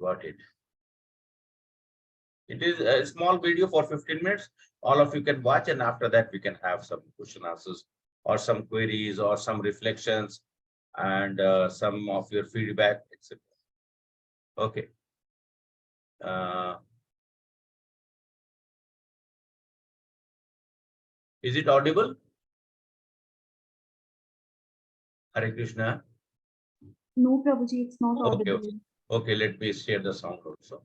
Got it. It is a small video for 15 minutes. All of you can watch, and after that we can have some question answers or some queries or some reflections and some of your feedback, etc. Okay. Is it audible? Hare Krishna. No, Prabhuji, it's not audible. Okay, let me share the sound also.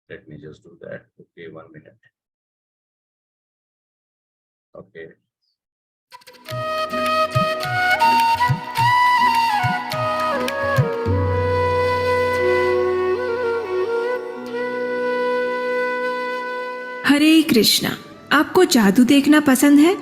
Let me just do that. Okay, 1 minute. Okay. हरे कृष्णा। आपको जादू देखना पसंद है?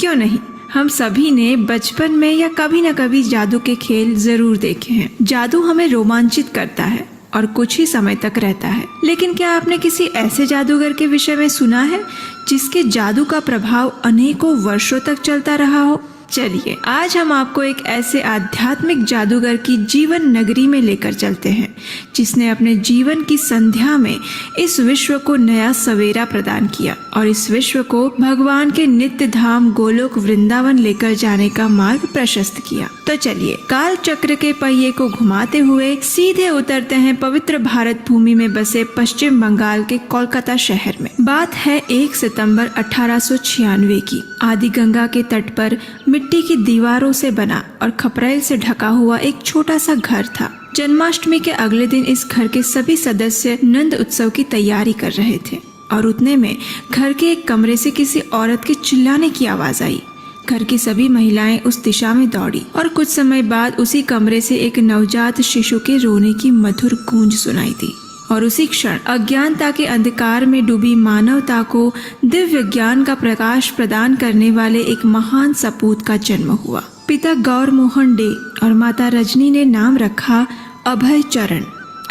क्यों नहीं, हम सभी ने बचपन में या कभी न कभी जादू के खेल जरूर देखे हैं। जादू हमें रोमांचित करता है और कुछ ही समय तक रहता है, लेकिन क्या आपने किसी ऐसे जादूगर के विषय में सुना है जिसके जादू का प्रभाव अनेकों वर्षों तक चलता रहा हो? चलिए आज हम आपको एक ऐसे आध्यात्मिक जादूगर की जीवन नगरी में लेकर चलते हैं जिसने अपने जीवन की संध्या में इस विश्व को नया सवेरा प्रदान किया और इस विश्व को भगवान के नित्य धाम गोलोक वृंदावन लेकर जाने का मार्ग प्रशस्त किया। तो चलिए काल चक्र के पहिए को घुमाते हुए सीधे उतरते हैं पवित्र भारत भूमि में बसे पश्चिम बंगाल के कोलकाता शहर में। बात है 1 सितंबर 1896 की। आदि गंगा के तट पर मिट्टी की दीवारों से बना और खपरेल से ढका हुआ एक छोटा सा घर था। जन्माष्टमी के अगले दिन इस घर के सभी सदस्य नंद उत्सव की तैयारी कर रहे थे और उतने में घर के एक कमरे से किसी औरत के चिल्लाने की आवाज आई। घर की सभी महिलाएं उस दिशा में दौड़ी और कुछ समय बाद उसी कमरे से एक नवजात शिशु के रोने की मधुर गूंज सुनाई दी और उसी क्षण अज्ञानता के अंधकार में डूबी मानवता को दिव्य ज्ञान का प्रकाश प्रदान करने वाले एक महान सपूत का जन्म हुआ। पिता गौर मोहन डे और माता रजनी ने नाम रखा अभय चरण,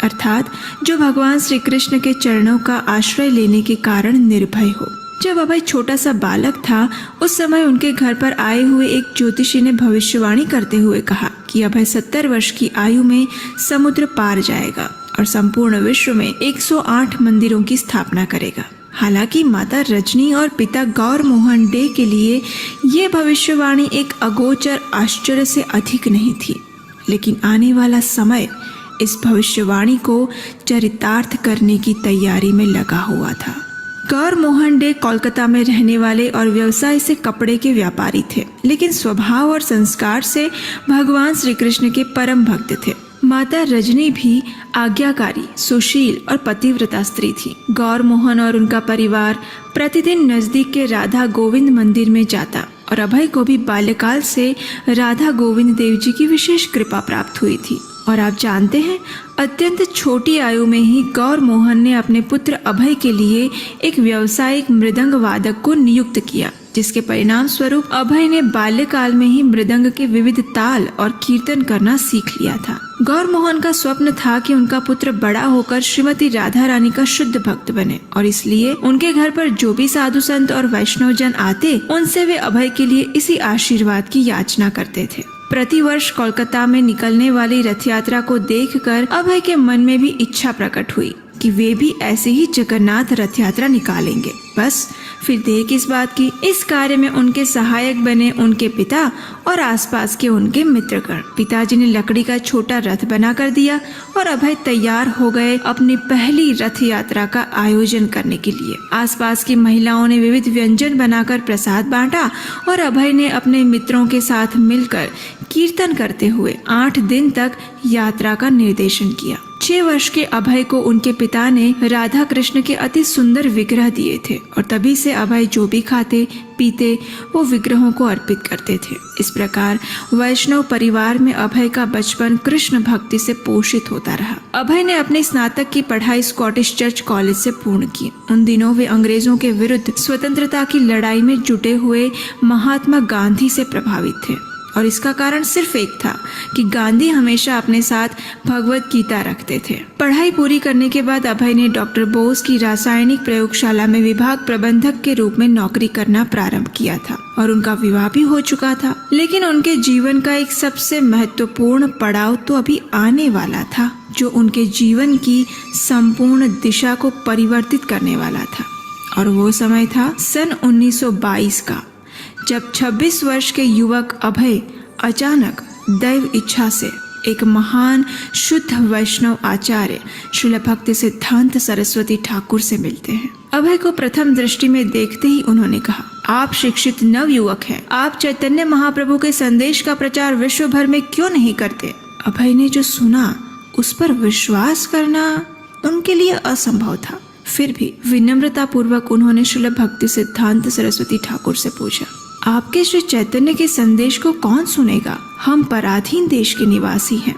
अर्थात जो भगवान श्री कृष्ण के चरणों का आश्रय लेने के कारण निर्भय हो। जब अभय छोटा सा बालक था उस समय उनके घर पर आए हुए एक ज्योतिषी ने भविष्यवाणी करते हुए कहा कि अभय 70 वर्ष की आयु में समुद्र पार जाएगा और संपूर्ण विश्व में 108 मंदिरों की स्थापना करेगा। हालांकि माता रजनी और पिता गौर मोहन डे के लिए ये भविष्यवाणी एक अगोचर आश्चर्य से अधिक नहीं थी, लेकिन आने वाला समय इस भविष्यवाणी को चरितार्थ करने की तैयारी में लगा हुआ था। गौर मोहन डे कोलकाता में रहने वाले और व्यवसाय से कपड़े के व्यापारी थे, लेकिन स्वभाव और संस्कार से भगवान श्री कृष्ण के परम भक्त थे। माता रजनी भी आज्ञाकारी, सुशील और पतिव्रता स्त्री थी। गौर मोहन और उनका परिवार प्रतिदिन नजदीक के राधा गोविंद मंदिर में जाता और अभय को भी बाल्यकाल से राधा गोविंद देव जी की विशेष कृपा प्राप्त हुई थी। और आप जानते हैं, अत्यंत छोटी आयु में ही गौर मोहन ने अपने पुत्र अभय के लिए एक व्यावसायिक मृदंग वादक को नियुक्त किया, जिसके परिणाम स्वरूप अभय ने बाल्यकाल में ही मृदंग के विविध ताल और कीर्तन करना सीख लिया था। गौर मोहन का स्वप्न था कि उनका पुत्र बड़ा होकर श्रीमती राधा रानी का शुद्ध भक्त बने और इसलिए उनके घर पर जो भी साधु संत और वैष्णव जन आते उनसे वे अभय के लिए इसी आशीर्वाद की याचना करते थे। प्रतिवर्ष कोलकाता में निकलने वाली रथ यात्रा को देखकर अभय के मन में भी इच्छा प्रकट हुई कि वे भी ऐसे ही जगन्नाथ रथ यात्रा निकालेंगे। बस फिर देर किस बात की। इस कार्य में उनके सहायक बने उनके पिता और आसपास के उनके मित्रगण। पिताजी ने लकड़ी का छोटा रथ बना कर दिया और अभय तैयार हो गए अपनी पहली रथ यात्रा का आयोजन करने के लिए। आसपास की महिलाओं ने विविध व्यंजन बनाकर प्रसाद बांटा और अभय ने अपने मित्रों के साथ मिलकर कीर्तन करते हुए 8 दिन तक यात्रा का निर्देशन किया। 6 वर्ष के अभय को उनके पिता ने राधा कृष्ण के अति सुंदर विग्रह दिए थे और तभी से अभय जो भी खाते पीते वो विग्रहों को अर्पित करते थे। इस प्रकार वैष्णव परिवार में अभय का बचपन कृष्ण भक्ति से पोषित होता रहा। अभय ने अपनी स्नातक की पढ़ाई स्कॉटिश चर्च कॉलेज से पूर्ण की। उन दिनों वे अंग्रेजों के विरुद्ध स्वतंत्रता की लड़ाई में जुटे हुए महात्मा गांधी से प्रभावित थे और इसका कारण सिर्फ एक था कि गांधी हमेशा अपने साथ भगवत गीता रखते थे। पढ़ाई पूरी करने के बाद अभय ने डॉक्टर बोस की रासायनिक प्रयोगशाला में विभाग प्रबंधक के रूप में नौकरी करना प्रारंभ किया था और उनका विवाह भी हो चुका था। लेकिन उनके जीवन का एक सबसे महत्वपूर्ण पड़ाव तो अभी आने वाला था, जो उनके जीवन की संपूर्ण दिशा को परिवर्तित करने वाला था। और वो समय था सन 1922 का, जब 26 वर्ष के युवक अभय अचानक दैव इच्छा से एक महान शुद्ध वैष्णव आचार्य श्रील भक्ति सिद्धांत सरस्वती ठाकुर से मिलते हैं। अभय को प्रथम दृष्टि में देखते ही उन्होंने कहा, आप शिक्षित नव युवक हैं, आप चैतन्य महाप्रभु के संदेश का प्रचार विश्व भर में क्यों नहीं करते? अभय ने जो सुना उस पर विश्वास करना उनके लिए असंभव था। फिर भी विनम्रता पूर्वक उन्होंने श्रील भक्ति सिद्धांत सरस्वती ठाकुर से पूछा, आपके श्री चैतन्य के संदेश को कौन सुनेगा? हम पराधीन देश के निवासी हैं।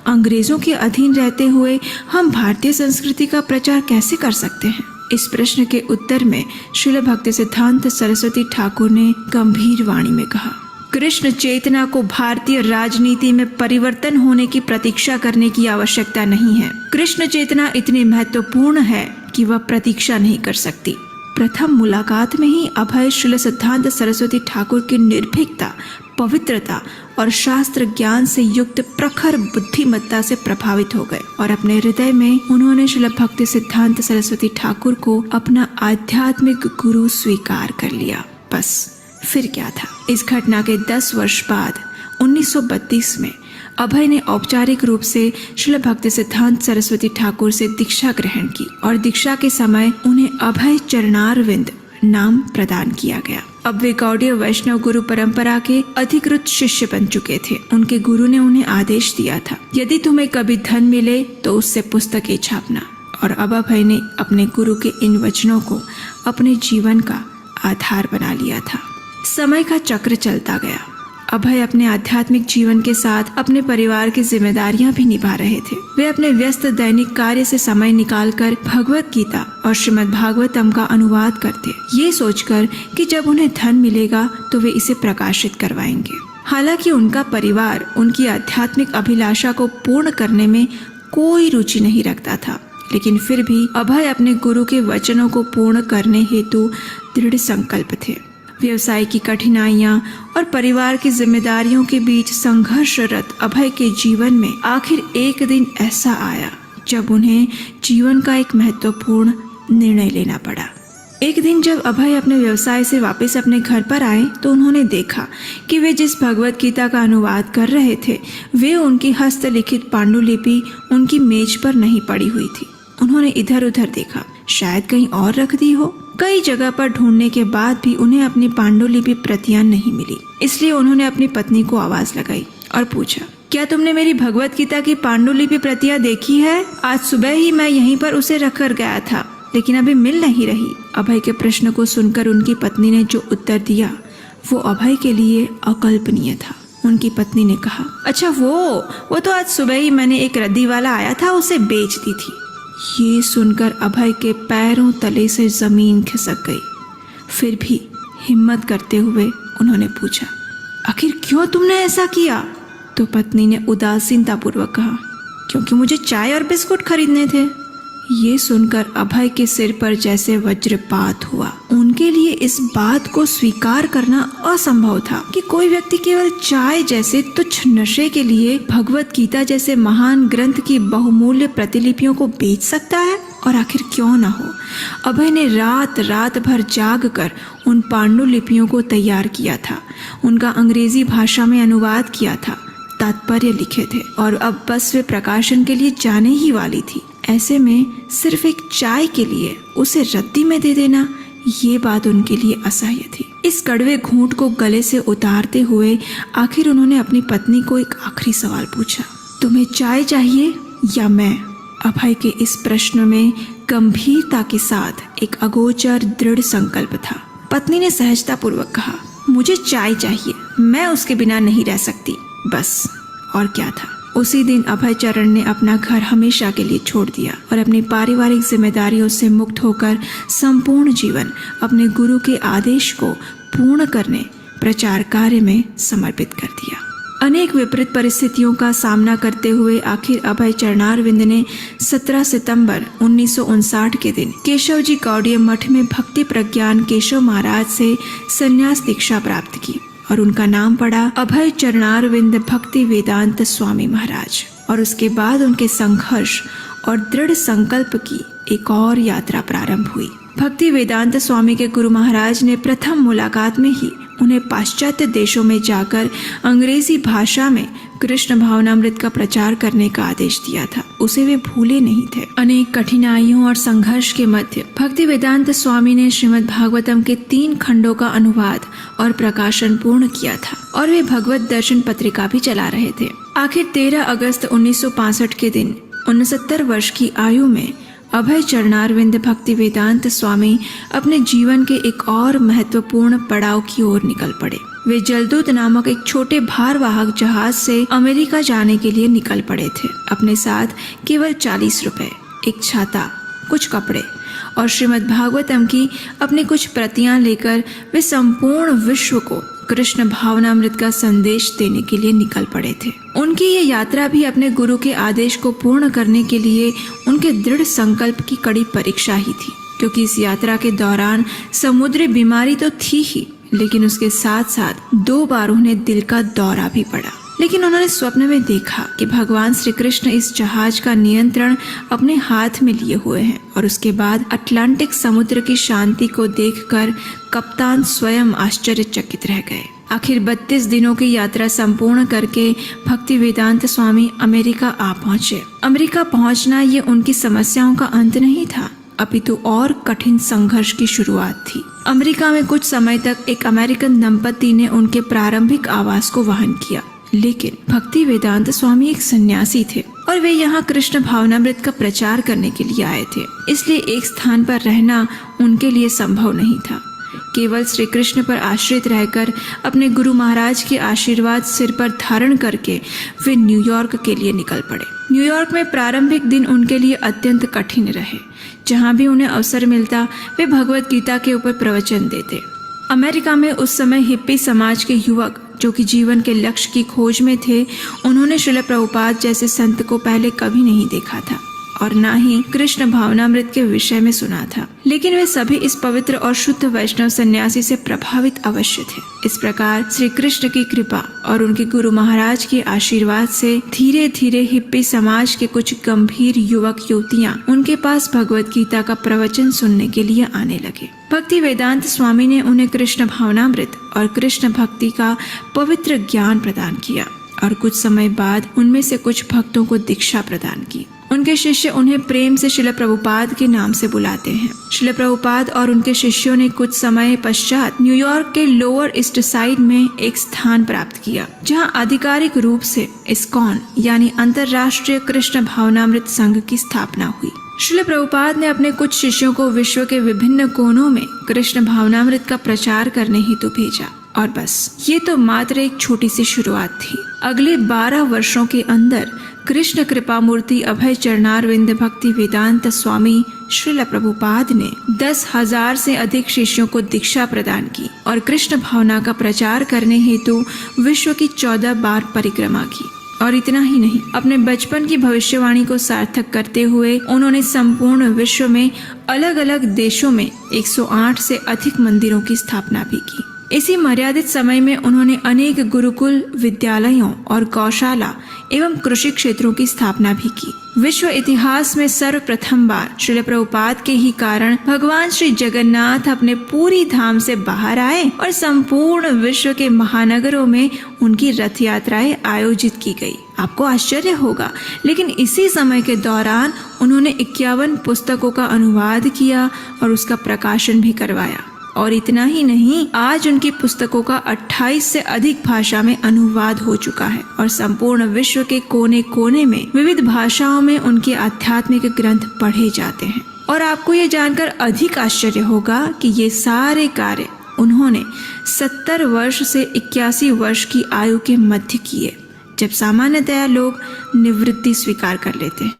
अंग्रेजों के अधीन रहते हुए हम भारतीय संस्कृति का प्रचार कैसे कर सकते हैं? इस प्रश्न के उत्तर में श्रील भक्ति सिद्धांत सरस्वती ठाकुर ने गंभीर वाणी में कहा, कृष्ण चेतना को भारतीय राजनीति में परिवर्तन होने की प्रतीक्षा करने की आवश्यकता नहीं है। कृष्ण चेतना इतनी महत्वपूर्ण है कि वह प्रतीक्षा नहीं कर सकती। प्रथम मुलाकात में ही अभय श्रील सिद्धांत सरस्वती ठाकुर की निर्भीकता, पवित्रता और शास्त्र ज्ञान से युक्त प्रखर बुद्धिमत्ता से प्रभावित हो गए और अपने हृदय में उन्होंने श्रील भक्ति सिद्धांत सरस्वती ठाकुर को अपना आध्यात्मिक गुरु स्वीकार कर लिया। बस फिर क्या था? इस घटना के 10 वर्ष बाद 1932 में अभय ने औपचारिक रूप से श्रील भक्ति सिद्धांत सरस्वती ठाकुर से दीक्षा ग्रहण की और दीक्षा के समय उन्हें अभय चरणारविंद नाम प्रदान किया गया। अब वे गौड़ीय वैष्णव गुरु परंपरा के अधिकृत शिष्य बन चुके थे। उनके गुरु ने उन्हें आदेश दिया था, यदि तुम्हें कभी धन मिले तो उससे पुस्तकें छापना। और अब अभय ने अपने गुरु के इन वचनों को अपने जीवन का आधार बना लिया था। समय का चक्र चलता गया। अभय अपने आध्यात्मिक जीवन के साथ अपने परिवार की जिम्मेदारियां भी निभा रहे थे। वे अपने व्यस्त दैनिक कार्य से समय निकालकर भगवत गीता और श्रीमद् भागवतम का अनुवाद करते, ये सोचकर कि जब उन्हें धन मिलेगा तो वे इसे प्रकाशित करवाएंगे। हालांकि उनका परिवार उनकी आध्यात्मिक अभिलाषा को पूर्ण करने में कोई रुचि नहीं रखता था, लेकिन फिर भी अभय अपने गुरु के वचनों को पूर्ण करने हेतु दृढ़ संकल्प थे। व्यवसाय की कठिनाइयां और परिवार की जिम्मेदारियों के बीच संघर्षरत अभय के जीवन में आखिर एक दिन ऐसा आया जब उन्हें जीवन का एक महत्वपूर्ण निर्णय लेना पड़ा। एक दिन जब अभय अपने व्यवसाय से वापस अपने घर पर आए तो उन्होंने देखा कि वे जिस भगवत गीता का अनुवाद कर रहे थे वे उनकी हस्तलिखित पांडुलिपि उनकी मेज पर नहीं पड़ी हुई थी। उन्होंने इधर उधर देखा, शायद कहीं और रख दी हो। कई जगह पर ढूंढने के बाद भी उन्हें अपनी पांडुलिपि प्रतियां नहीं मिली। इसलिए उन्होंने अपनी पत्नी को आवाज लगाई और पूछा, क्या तुमने मेरी भगवत गीता की पांडुलिपि प्रतियां देखी है? आज सुबह ही मैं यहीं पर उसे रख कर गया था, लेकिन अभी मिल नहीं रही। अभय के प्रश्न को सुनकर उनकी पत्नी ने जो उत्तर दिया वो अभय के लिए अकल्पनीय था। उनकी पत्नी ने कहा, अच्छा वो तो आज सुबह ही मैंने एक रद्दी वाला आया था, उसे बेच दी थी। ये सुनकर अभय के पैरों तले से जमीन खिसक गई। फिर भी हिम्मत करते हुए उन्होंने पूछा, आखिर क्यों तुमने ऐसा किया? तो पत्नी ने उदासीनता पूर्वक कहा, क्योंकि मुझे चाय और बिस्कुट खरीदने थे। ये सुनकर अभय के सिर पर जैसे वज्रपात हुआ। उनके लिए इस बात को स्वीकार करना असंभव था कि कोई व्यक्ति केवल चाय जैसे तुच्छ नशे के लिए भगवत गीता जैसे महान ग्रंथ की बहुमूल्य प्रतिलिपियों को बेच सकता है। और आखिर क्यों न हो, अभय ने रात भर जाग कर उन पांडुलिपियों को तैयार किया था, उनका अंग्रेजी भाषा में अनुवाद किया था, तात्पर्य लिखे थे और अब बस वे प्रकाशन के लिए जाने ही वाली थी। ऐसे में सिर्फ एक चाय के लिए उसे रद्दी में दे देना, ये बात उनके लिए असह्य थी। इस कड़वे घूंट को गले से उतारते हुए आखिर उन्होंने अपनी पत्नी को एक आखिरी सवाल पूछा, तुम्हें चाय चाहिए या मैं? अभय के इस प्रश्न में गंभीरता के साथ एक अगोचर दृढ़ संकल्प था। पत्नी ने सहजता पूर्वक कहा, मुझे चाय चाहिए, मैं उसके बिना नहीं रह सकती, बस। और क्या था। उसी दिन अभय चरण ने अपना घर हमेशा के लिए छोड़ दिया और अपनी पारिवारिक जिम्मेदारियों से मुक्त होकर संपूर्ण जीवन अपने गुरु के आदेश को पूर्ण करने प्रचार कार्य में समर्पित कर दिया। अनेक विपरीत परिस्थितियों का सामना करते हुए आखिर अभय चरणारविंद ने 17 सितंबर 1959 के दिन केशव जी गौड़ीय मठ में भक्ति प्रज्ञान केशव महाराज से संन्यास दीक्षा प्राप्त की और उनका नाम पड़ा अभय चरणारविंद भक्ति वेदांत स्वामी महाराज। और उसके बाद उनके संघर्ष और दृढ़ संकल्प की एक और यात्रा प्रारंभ हुई। भक्ति वेदांत स्वामी के गुरु महाराज ने प्रथम मुलाकात में ही उन्हें पाश्चात्य देशों में जाकर अंग्रेजी भाषा में कृष्ण भावनामृत का प्रचार करने का आदेश दिया था। उसे वे भूले नहीं थे। अनेक कठिनाइयों और संघर्ष के मध्य भक्ति वेदांत स्वामी ने श्रीमद् भागवतम के 3 खंडों का अनुवाद और प्रकाशन पूर्ण किया था और वे भगवत दर्शन पत्रिका भी चला रहे थे। आखिर 13 अगस्त 1965 के दिन 69 वर्ष की आयु में अभय चरणारविंद भक्ति वेदांत स्वामी अपने जीवन के एक और महत्वपूर्ण पड़ाव की ओर निकल पड़े। वे जलदूत नामक एक छोटे भारवाहक जहाज से अमेरिका जाने के लिए निकल पड़े थे। अपने साथ केवल 40 रुपए, एक छाता, कुछ कपड़े और श्रीमद् भागवतम की अपनी कुछ प्रतियां लेकर वे संपूर्ण विश्व को कृष्ण भावनामृत का संदेश देने के लिए निकल पड़े थे। उनकी ये यात्रा भी अपने गुरु के आदेश को पूर्ण करने के लिए उनके दृढ़ संकल्प की कड़ी परीक्षा ही थी, क्योंकि इस यात्रा के दौरान समुद्री बीमारी तो थी ही, लेकिन उसके साथ साथ 2 बार उन्हें दिल का दौरा भी पड़ा। लेकिन उन्होंने स्वप्न में देखा कि भगवान श्री कृष्ण इस जहाज का नियंत्रण अपने हाथ में लिए हुए हैं और उसके बाद अटलांटिक समुद्र की शांति को देखकर कप्तान स्वयं आश्चर्यचकित रह गए। आखिर 32 दिनों की यात्रा संपूर्ण करके भक्ति वेदांत स्वामी अमेरिका आ पहुंचे। अमेरिका पहुंचना ये उनकी समस्याओं का अंत नहीं था, अपितु और कठिन संघर्ष की शुरुआत थी। अमेरिका में कुछ समय तक एक अमेरिकन दंपति ने उनके प्रारंभिक आवास को वहन किया, लेकिन भक्ति वेदांत स्वामी एक सन्यासी थे और वे यहाँ कृष्ण भावनामृत का प्रचार करने के लिए आए थे, इसलिए एक स्थान पर रहना उनके लिए संभव नहीं था। केवल श्री कृष्ण पर आश्रित रहकर अपने गुरु महाराज के आशीर्वाद सिर पर धारण करके वे न्यूयॉर्क के लिए निकल पड़े। न्यूयॉर्क में प्रारंभिक दिन उनके लिए अत्यंत कठिन रहे। जहाँ भी उन्हें अवसर मिलता वे भगवत गीता के ऊपर प्रवचन देते। अमेरिका में उस समय हिप्पी समाज के युवक जो कि जीवन के लक्ष्य की खोज में थे, उन्होंने श्रील प्रभुपाद जैसे संत को पहले कभी नहीं देखा था और न ही कृष्ण भावनामृत के विषय में सुना था, लेकिन वे सभी इस पवित्र और शुद्ध वैष्णव सन्यासी से प्रभावित अवश्य थे। इस प्रकार श्री कृष्ण की कृपा और उनके गुरु महाराज के आशीर्वाद से धीरे धीरे हिप्पी समाज के कुछ गंभीर युवक युवतियां उनके पास भगवत गीता का प्रवचन सुनने के लिए आने लगे। भक्ति वेदांत स्वामी ने उन्हें कृष्ण भावनामृत और कृष्ण भक्ति का पवित्र ज्ञान प्रदान किया और कुछ समय बाद उनमें से कुछ भक्तों को दीक्षा प्रदान की। उनके शिष्य उन्हें प्रेम से श्रील प्रभुपाद के नाम से बुलाते हैं। श्रील प्रभुपाद और उनके शिष्यों ने कुछ समय पश्चात न्यूयॉर्क के लोअर ईस्ट साइड में एक स्थान प्राप्त किया, जहां आधिकारिक रूप से इस्कॉन यानी अंतर्राष्ट्रीय कृष्ण भावनामृत संघ की स्थापना हुई। श्रील प्रभुपाद ने अपने कुछ शिष्यों को विश्व के विभिन्न कोनों में कृष्ण भावनामृत का प्रचार करने हेतु भेजा और बस ये तो मात्र एक छोटी सी शुरुआत थी। अगले 12 वर्षों के अंदर कृष्ण कृपा मूर्ति अभय चरणारविंद भक्ति वेदांत स्वामी श्रील प्रभुपाद ने 10,000 से अधिक शिष्यों को दीक्षा प्रदान की और कृष्ण भावना का प्रचार करने हेतु विश्व की 14 बार परिक्रमा की। और इतना ही नहीं, अपने बचपन की भविष्यवाणी को सार्थक करते हुए उन्होंने संपूर्ण विश्व में अलग अलग देशों में 108 से अधिक मंदिरों की स्थापना भी की। इसी मर्यादित समय में उन्होंने अनेक गुरुकुल, विद्यालयों और गौशाला एवं कृषि क्षेत्रों की स्थापना भी की। विश्व इतिहास में सर्वप्रथम बार श्रील प्रभुपाद के ही कारण भगवान श्री जगन्नाथ अपने पूरी धाम से बाहर आए और संपूर्ण विश्व के महानगरों में उनकी रथ यात्राएं आयोजित की गई। आपको आश्चर्य होगा, लेकिन इसी समय के दौरान उन्होंने 51 पुस्तकों का अनुवाद किया और उसका प्रकाशन भी करवाया। और इतना ही नहीं, आज उनकी पुस्तकों का 28 से अधिक भाषा में अनुवाद हो चुका है और संपूर्ण विश्व के कोने कोने में विविध भाषाओं में उनके आध्यात्मिक ग्रंथ पढ़े जाते हैं। और आपको ये जानकर अधिक आश्चर्य होगा कि ये सारे कार्य उन्होंने 70 वर्ष से 81 वर्ष की आयु के मध्य किए, जब सामान्यतया लोग निवृत्ति स्वीकार कर लेते हैं।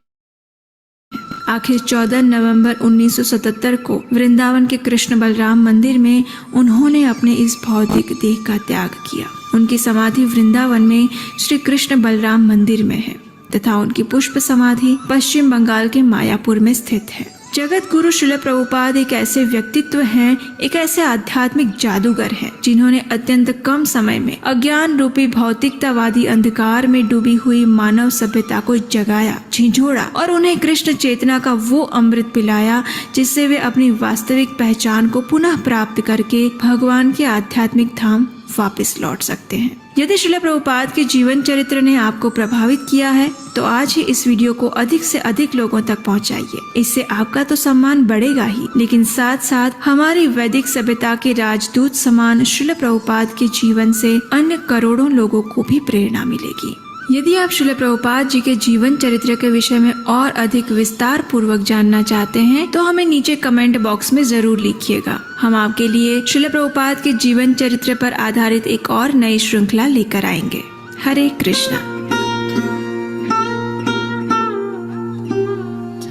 आखिर 14 नवंबर 1977 को वृंदावन के कृष्ण बलराम मंदिर में उन्होंने अपने इस भौतिक देह का त्याग किया। उनकी समाधि वृंदावन में श्री कृष्ण बलराम मंदिर में है तथा उनकी पुष्प समाधि पश्चिम बंगाल के मायापुर में स्थित है। जगत गुरु श्रील प्रभुपाद एक ऐसे व्यक्तित्व हैं, एक ऐसे आध्यात्मिक जादूगर हैं, जिन्होंने अत्यंत कम समय में अज्ञान रूपी भौतिकतावादी अंधकार में डूबी हुई मानव सभ्यता को जगाया, झिझोड़ा और उन्हें कृष्ण चेतना का वो अमृत पिलाया जिससे वे अपनी वास्तविक पहचान को पुनः प्राप्त करके भगवान के आध्यात्मिक धाम वापस लौट सकते हैं। यदि श्रील प्रभुपाद के जीवन चरित्र ने आपको प्रभावित किया है तो आज ही इस वीडियो को अधिक से अधिक लोगों तक पहुंचाइए। इससे आपका तो सम्मान बढ़ेगा ही, लेकिन साथ साथ हमारी वैदिक सभ्यता के राजदूत समान श्रील प्रभुपाद के जीवन से अन्य करोड़ों लोगों को भी प्रेरणा मिलेगी। यदि आप श्रील प्रभुपाद जी के जीवन चरित्र के विषय में और अधिक विस्तार पूर्वक जानना चाहते हैं तो हमें नीचे कमेंट बॉक्स में जरूर लिखिएगा। हम आपके लिए श्रील प्रभुपाद के जीवन चरित्र पर आधारित एक और नई श्रृंखला लेकर आएंगे। हरे Krishna.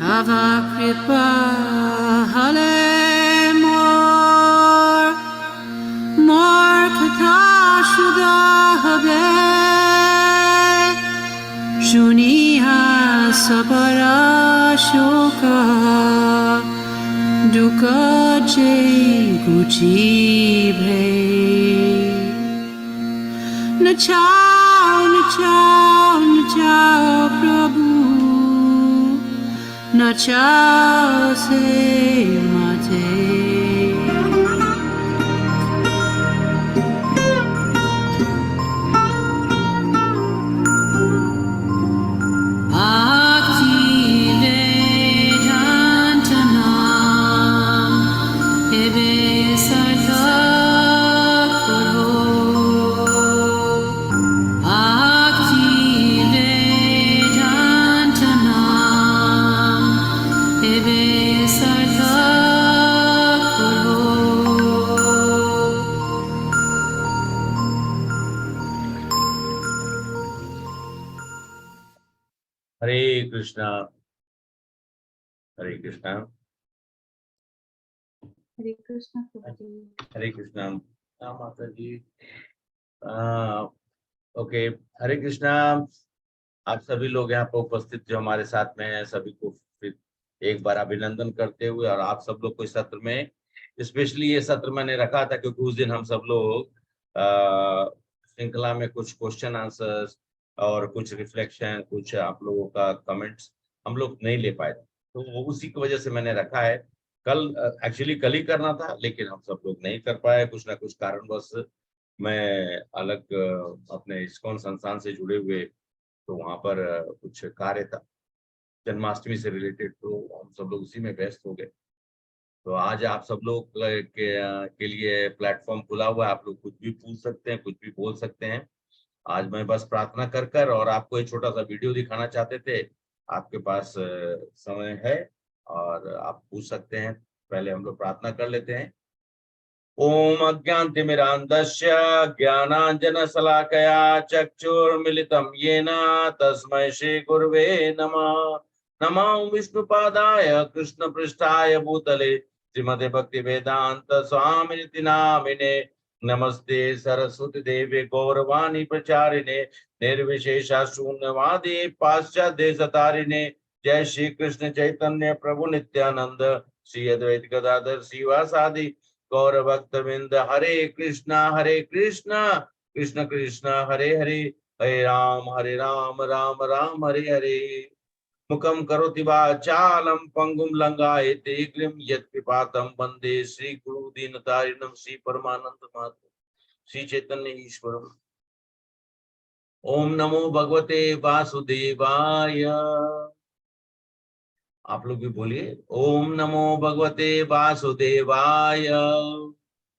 Tava kripa hale mor katha shuda habe shuniha sabara shoka duka jai guji bhe nachao nachao nachao prabhu nachao se mate हरे कृष्णा। हरे कृष्णा। हरे कृष्णा प्रभुजी। हरे कृष्णा माता जी। ओके, हरे कृष्णा। आप सभी लोग यहाँ पर उपस्थित जो हमारे साथ में हैं, सभी को फिर एक बार अभिनंदन करते हुए, और आप सब लोग को इस सत्र में, स्पेशली ये सत्र मैंने रखा था क्योंकि उस दिन हम सब लोग श्रृंखला में कुछ क्वेश्चन आंसर्स और कुछ रिफ्लेक्शन, कुछ आप लोगों का कमेंट्स हम लोग नहीं ले पाए, तो वो उसी की वजह से मैंने रखा है। कल एक्चुअली कल ही करना था, लेकिन हम सब लोग नहीं कर पाए, कुछ ना कुछ कारणवश। मैं अलग अपने इस्कॉन संस्थान से जुड़े हुए, तो वहाँ पर कुछ कार्य था जन्माष्टमी से रिलेटेड, तो हम सब लोग उसी में व्यस्त हो गए। तो आज आप सब लोग के लिए प्लेटफॉर्म खुला हुआ है, आप लोग कुछ भी पूछ सकते हैं, कुछ भी बोल सकते हैं। आज मैं बस प्रार्थना कर कर और आपको एक छोटा सा वीडियो दिखाना चाहते थे। आपके पास समय है और आप पूछ सकते हैं। पहले हम लोग प्रार्थना कर लेते हैं। ओम अज्ञानतिमिरान्धस्य ज्ञानाञ्जनशलाकया चक्षुर्मिलितं येन तस्मै श्रीगुरवे नमः। नमो विष्णुपादाय कृष्णपृष्ठाय भूतले श्रीमते भक्तिवेदांत स्वामिनिति नामिने। नमस्ते सरस्वती देवे गौरवाणी प्रचारिणे निर्विशेषा शून्यवादी पाश्चात्य देशतारिणे। जय श्री कृष्ण चैतन्य प्रभु नित्यानंद श्री अद्वैत गदाधर श्रीवासादि गौर भक्तवृंद। हरे कृष्णा कृष्ण कृष्ण हरे हरे, हरे राम राम हरे हरे। मुखम करोति वाचालं पंगुम लंघयते गिरिं यत्कृपातं वन्दे श्री गुरु दीनतारिणं श्री परमानंद माधव श्री चैतन्य ईश्वरम्। ओम नमो भगवते वासुदेवाय। आप लोग भी बोलिए, ओम नमो भगवते वासुदेवाय।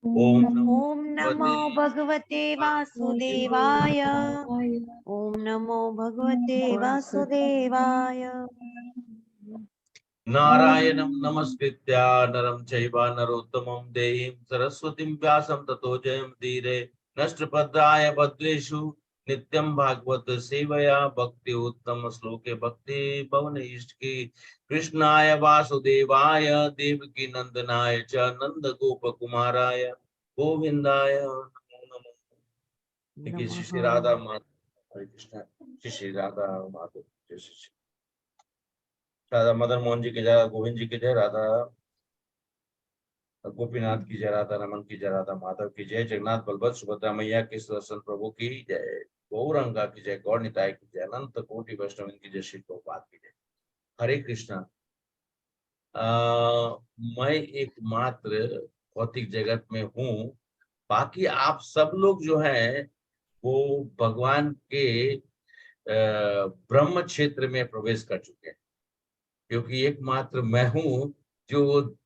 ओम नमो भगवते वासुदेवाय। ओम नमो भगवते वासुदेवाय। नारायणं नमस्कृत्य नरं चैव नरोत्तमं देवीं सरस्वतीं व्यासं ततो जयमुदीरये। नष्टभद्राय भद्रेषु नित्यं भागवत सेवया भक्ति उत्तम श्लोके भक्ति भवन इष्टकी। कृष्णाय वासुदेवाय देवकी नंदनाय च नंद गोप कुमाराय गोविंदाय नमो नमः। श्री श्री राधा माधव। हरे कृष्ण। श्री श्री राधा माधव। जय श्री राधा मदन मोहन जी की जय, गोविंद जी की जय, राधा गोपीनाथ की जय, राधा रमन की जय, राधा माधव की जय, जगन्नाथ बलभद्र सुभद्रा मैया के सुदर्शन प्रभु की जय, गौरंगा की जय, गौर निताय की जय, अनंत कोटि वैष्णव की जय, श्री प्रभुपाद की जय। हरे कृष्णा। मैं एकमात्र भौतिक जगत में हूँ, बाकी आप सब लोग जो हैं वो भगवान के ब्रह्म क्षेत्र में प्रवेश कर चुके हैं, क्योंकि एकमात्र मैं हूँ जो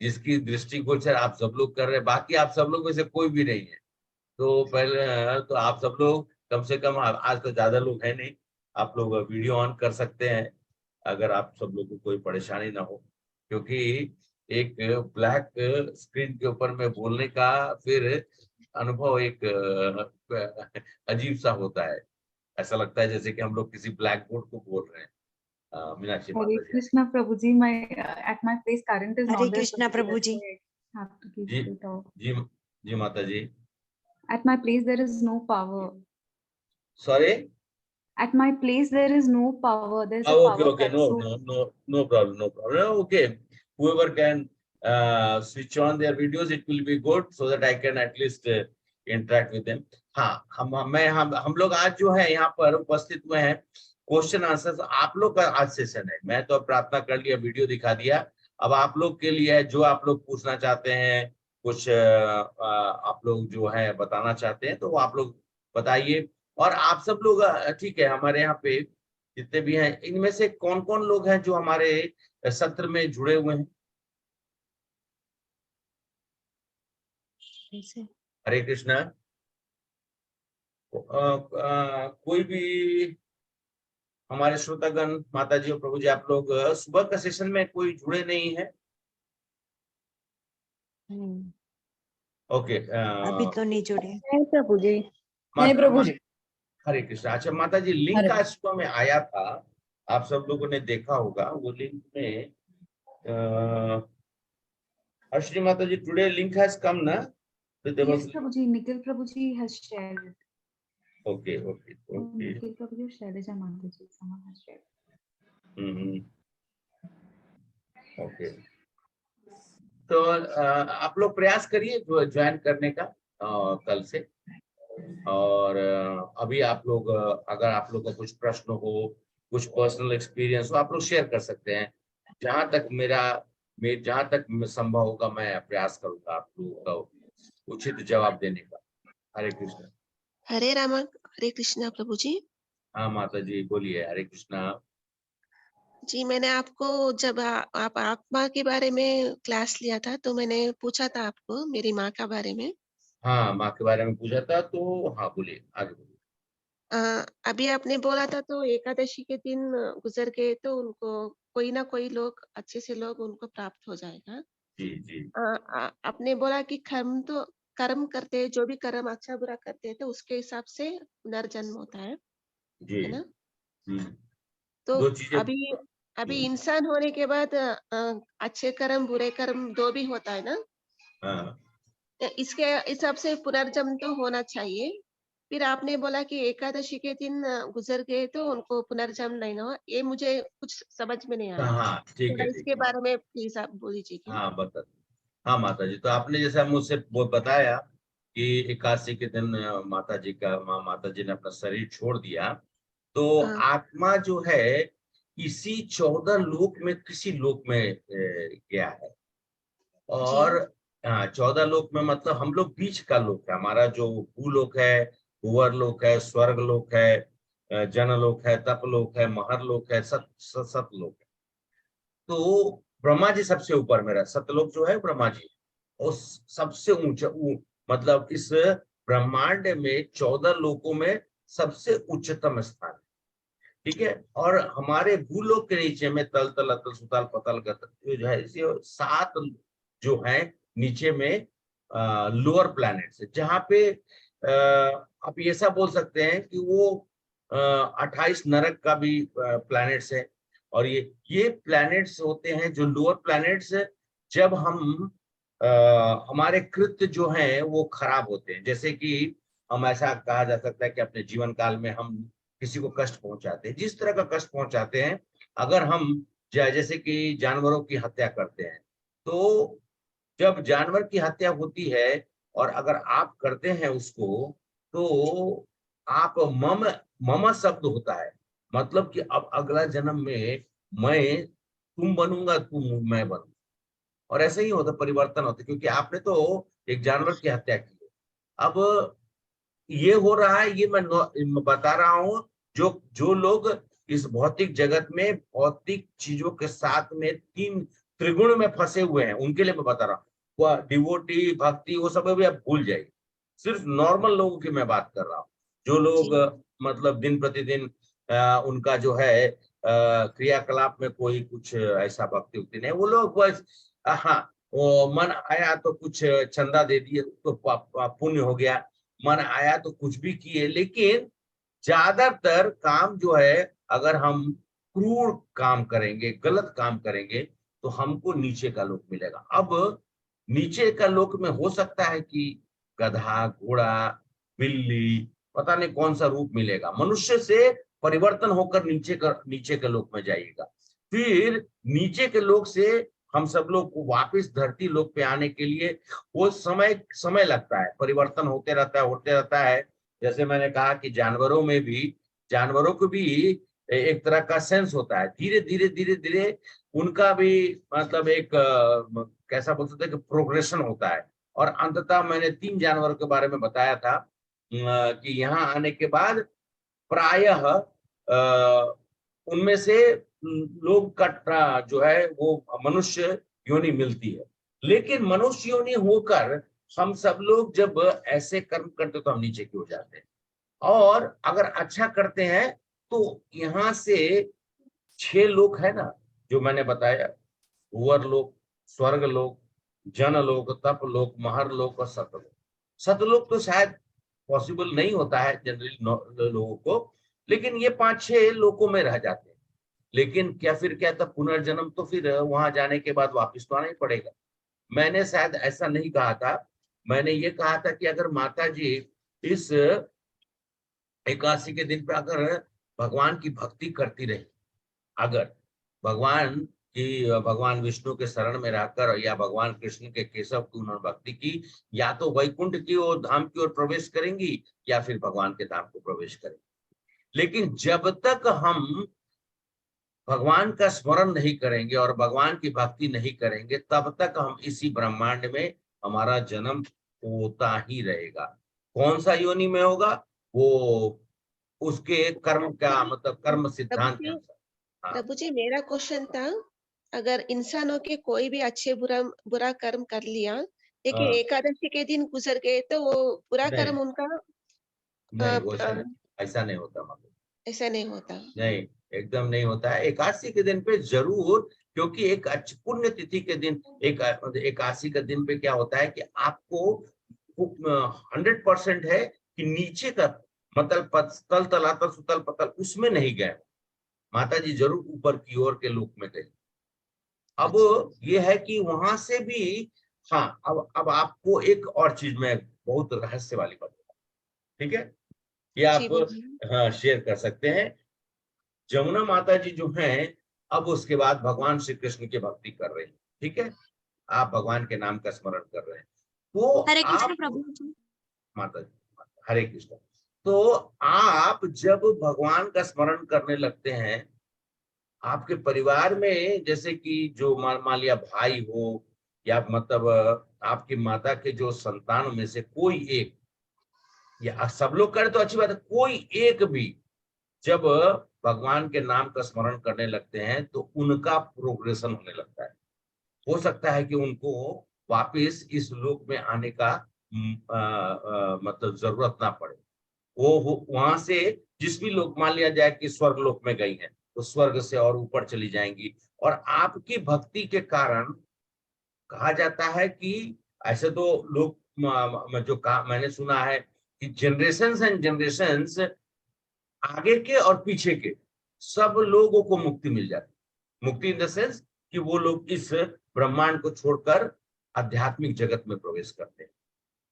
जिसकी दृष्टिगोचर आप सब लोग कर रहे हैं, बाकी आप सब लोग में से कोई भी नहीं है। तो पहले तो आप सब लोग कम से कम, आज तो ज्यादा लोग हैं नहीं, आप लोग वीडियो ऑन कर सकते हैं अगर आप सब लोग को कोई परेशानी ना हो, क्योंकि एक ब्लैक स्क्रीन के ऊपर में बोलने का फिर अनुभव एक अजीब सा होता है। ऐसा लगता है जैसे कि हम लोग किसी ब्लैक बोर्ड को बोल रहे हैं। मीनाक्षी Hare माता जी। Krishna Prabhuji, at my place current is Hare not there. Krishna Prabhuji. I have to keep ji it off. जी जी माता जी। At my place there is no power. Sorry. At my place there is no power. There's a Okay, power okay, cut. no, So no, no, no problem, no problem. Okay, whoever can switch on their videos, it will be good so that I can at least interact with them. हाँ, हम लोग आज जो है यहाँ पर उपस्थित हुए हैं, क्वेश्चन आंसर आप लोग का आज सेशन है। मैं तो प्रार्थना कर लिया, वीडियो दिखा दिया, अब आप लोग के लिए है, जो आप लोग पूछना चाहते हैं, कुछ आप लोग जो है बताना चाहते हैं, तो वो आप लोग बताइए। और आप सब लोग ठीक है, हमारे यहाँ पे जितने भी हैं, इनमें से कौन कौन लोग हैं जो हमारे सत्र में जुड़े हुए हैं? हरे कृष्णा। कोई भी हमारे श्रोतागण, माता जी और प्रभु जी, आप लोग सुबह का सेशन में कोई जुड़े नहीं है? ओके। अभी तो नहीं जुड़े। नहीं प्रभु जी, नहीं माता प्रभु जी। हरे कृष्णा। अच्छा माता जी, लिंक हरे आज सुबह में आया था, आप सब लोगों ने देखा होगा वो लिंक में। श्री माता जी, टुडे लिंक हैज कम ना? yes, Prabhuji, Nikhil Prabhuji has shared it. Okay okay okay. Nikhil Prabhuji or Shailaja Mataji, someone has shared. Okay, तो आप लोग प्रयास करिए ज्वाइन करने का कल से। और अभी आप लोग अगर आप लोग का कुछ प्रश्न हो, कुछ पर्सनल एक्सपीरियंस हो, आप लोग शेयर कर सकते हैं। जहां तक जहां तक संभव होगा, मैं प्रयास करूंगा आप लोगों का उचित जवाब देने का। हरे कृष्ण। हरे राम, हरे कृष्णा प्रभु जी। हाँ माता जी बोलिए। हरे कृष्णा जी, मैंने आपको जब आप आत्मा के बारे में क्लास लिया था, तो मैंने पूछा था आपको मेरी माँ के बारे में। हाँ, माँ के बारे में पूछा था, तो हाँ बोलिए, आगे बोलिए। अभी आपने बोला था तो एकादशी के दिन गुजर गए तो उनको कोई ना कोई लोग, अच्छे से लोग उनको प्राप्त हो जाएगा। जी जी आपने बोला कि कर्म करते हैं, जो भी कर्म अच्छा बुरा करते हैं तो उसके हिसाब से पुनर्जन्म होता है जी। ना? हम्म, तो दो चीजें। अभी इंसान होने के बाद अच्छे कर्म बुरे कर्म दो भी होता है ना? हाँ इसके हिसाब से पुनर्जन्म तो होना चाहिए। फिर आपने बोला कि एकादशी के दिन गुजर गए तो उनको पुनर्जन्म नहीं हुआ। ये मुझे कुछ समझ में नहीं आया। हाँ, ठीक थोड़ा है ठीक इसके है। बारे में प्लीज आप बोल दीजिए क्या? हाँ बता। हाँ माता जी, तो आपने जैसे मुझसे वो बताया कि 81 के दिन माता जी ने अपना शरीर छोड़ दिया, तो हाँ, आत्मा जो है इसी 14 लोक में किसी लोक में गया है। जी, और 14 लोक में मतलब हम लोग बीच का लोक है, हमारा जो भूलोक है, भूवर लोक है, स्वर्ग लोक है, जनलोक है, तपलोक है, महरलोक है, सतलोक है। तो ब्रह्मा जी सबसे ऊपर में रहा, सतलोक जो है ब्रह्मा जी, और सबसे ऊंचा मतलब इस ब्रह्मांड में 14 लोकों में सबसे उच्चतम स्थान है। ठीक है। और हमारे भूलोक के नीचे में तल तल अतल सुतल पतल गतल जो है, इसे 7 जो है नीचे में लोअर प्लैनेट्स, जहाँ पे आप ये सब बोल सकते हैं कि वो 28 नरक का भी प्लैनेट्स है। और ये प्लैनेट्स होते हैं जो लोअर प्लैनेट्स, जब हम हमारे कृत्य जो हैं वो खराब होते हैं। जैसे कि हम ऐसा कहा जा सकता है कि अपने जीवन काल में हम किसी को कष्ट पहुंचाते हैं, जिस तरह का कष्ट पहुंचाते हैं, अगर हम जैसे कि जानवरों की हत्या करते हैं, तो जब जानवर की हत्या होती है और अगर आप करते हैं उसको, तो आप मम मम शब्द होता है, मतलब कि अब अगला जन्म में मैं तुम बनूंगा, तुम मैं बनूंगा, और ऐसे ही होता, परिवर्तन होता, क्योंकि आपने तो एक जानवर की हत्या की है। अब ये हो रहा है, ये मैं बता रहा हूं, जो जो लोग इस भौतिक जगत में भौतिक चीजों के साथ में तीन त्रिगुण में फंसे हुए हैं, उनके लिए मैं बता रहा हूँ। वह डिवोटी, भक्ति, वो सब भी आप भूल जाइए, सिर्फ नॉर्मल लोगों की मैं बात कर रहा हूँ, जो लोग मतलब दिन प्रतिदिन उनका जो है क्रियाकलाप में कोई कुछ ऐसा भक्ति उक्ति नहीं, वो लोग बस हाँ, वो मन आया तो कुछ चंदा दे दिए तो पुण्य हो गया, मन आया तो कुछ भी किए, लेकिन ज्यादातर काम जो है, अगर हम क्रूर काम करेंगे, गलत काम करेंगे, तो हमको नीचे का लोक मिलेगा। अब नीचे का लोक में हो सकता है कि गधा, घोड़ा, बिल्ली, पता नहीं कौन सा रूप मिलेगा, मनुष्य से परिवर्तन होकर नीचे के लोक में जाइएगा। फिर नीचे के लोक से हम सब लोग को वापस धरती लोक पे आने के लिए वो समय लगता है, परिवर्तन होते रहता है। जैसे मैंने कहा कि जानवरों को भी एक तरह का सेंस होता है, धीरे धीरे उनका भी मतलब एक कैसा बोल सकते हैं कि प्रोग्रेशन होता है। और अंततः मैंने 3 जानवरों के बारे में बताया था कि यहाँ आने के बाद प्रायः उनमें से लोग का जो है वो मनुष्य योनि मिलती है, लेकिन मनुष्य योनि होकर हम सब लोग जब ऐसे कर्म करते तो हम नीचे की हो जाते हैं, और अगर अच्छा करते हैं तो यहाँ से 6 लोक है ना जो मैंने बताया, भूवर लोक, स्वर्ग लोक, जन लोक, तप लोक, महर लोक और सतलोक। सतलोक तो शायद पॉसिबल नहीं होता है जनरली लोगों को, लेकिन ये 5-6 लोकों में रह जाते हैं। लेकिन क्या था, पुनर्जन्म तो फिर वहां जाने के बाद वापस तो आना ही पड़ेगा। मैंने शायद ऐसा नहीं कहा था, मैंने ये कहा था कि अगर माता जी इस 81 के दिन पे अगर भगवान की भक्ति करती रही, अगर भगवान विष्णु के शरण में रहकर या भगवान कृष्ण के केशव की उन्होंने भक्ति की, या तो वैकुंठ की ओर, धाम की ओर प्रवेश करेंगी, या फिर भगवान के धाम को प्रवेश करेंगी। लेकिन जब तक हम भगवान का स्मरण नहीं करेंगे और भगवान की भक्ति नहीं करेंगे, तब तक हम इसी ब्रह्मांड में हमारा जन्म होता ही रहेगा। कौन सा योनि में होगा वो उसके कर्म का मतलब कर्म सिद्धांत के अनुसार। प्रभु जी, मेरा क्वेश्चन था, अगर इंसानों के कोई भी अच्छे बुरा कर्म कर लिया, लेकिन एकादशी के दिन गुजर गए, तो वो बुरा कर्म उनका नहीं, वो ऐसा नहीं होता, मतलब ऐसा नहीं होता। नहीं, एकदम नहीं होता है। 81 के दिन पे जरूर, क्योंकि एक अच्छी पुण्य तिथि के दिन, 81 के दिन पे क्या होता है कि आपको 100% है कि नीचे का मतलब तल तलातल सुतल पतल उसमें नहीं गए, माता जी जरूर ऊपर की ओर के लोक में गए। अब ये है कि वहां से भी हाँ, अब आपको एक और चीज में बहुत रहस्य वाली बात, ठीक है, ये आप हाँ शेयर कर सकते हैं। जमुना माता जी जो हैं, अब उसके बाद भगवान श्री कृष्ण की भक्ति कर रहे हैं, ठीक है, आप भगवान के नाम का स्मरण कर रहे हैं, तो हरे कृष्ण आप प्रभु जी। माता जी, हरे कृष्ण, तो आप जब भगवान का स्मरण करने लगते हैं, आपके परिवार में जैसे कि जो मान लिया भाई हो या मतलब आपकी माता के जो संतान में से कोई एक, या सब लोग करें तो अच्छी बात है, कोई एक भी जब भगवान के नाम का स्मरण करने लगते हैं तो उनका प्रोग्रेशन होने लगता है। हो सकता है कि उनको वापस इस लोक में आने का मतलब जरूरत ना पड़े, वो वहां से जिस भी लोक, मान लिया जाए कि स्वर्ग लोक में गई हैं, तो स्वर्ग से और ऊपर चली जाएंगी। और आपकी भक्ति के कारण कहा जाता है कि ऐसे तो लोग जो कहा मैंने सुना है कि जनरेशंस एंड जनरेशंस आगे के और पीछे के सब लोगों को मुक्ति मिल जाती है। मुक्ति इन द सेंस कि वो लोग इस ब्रह्मांड को छोड़कर आध्यात्मिक जगत में प्रवेश करते हैं।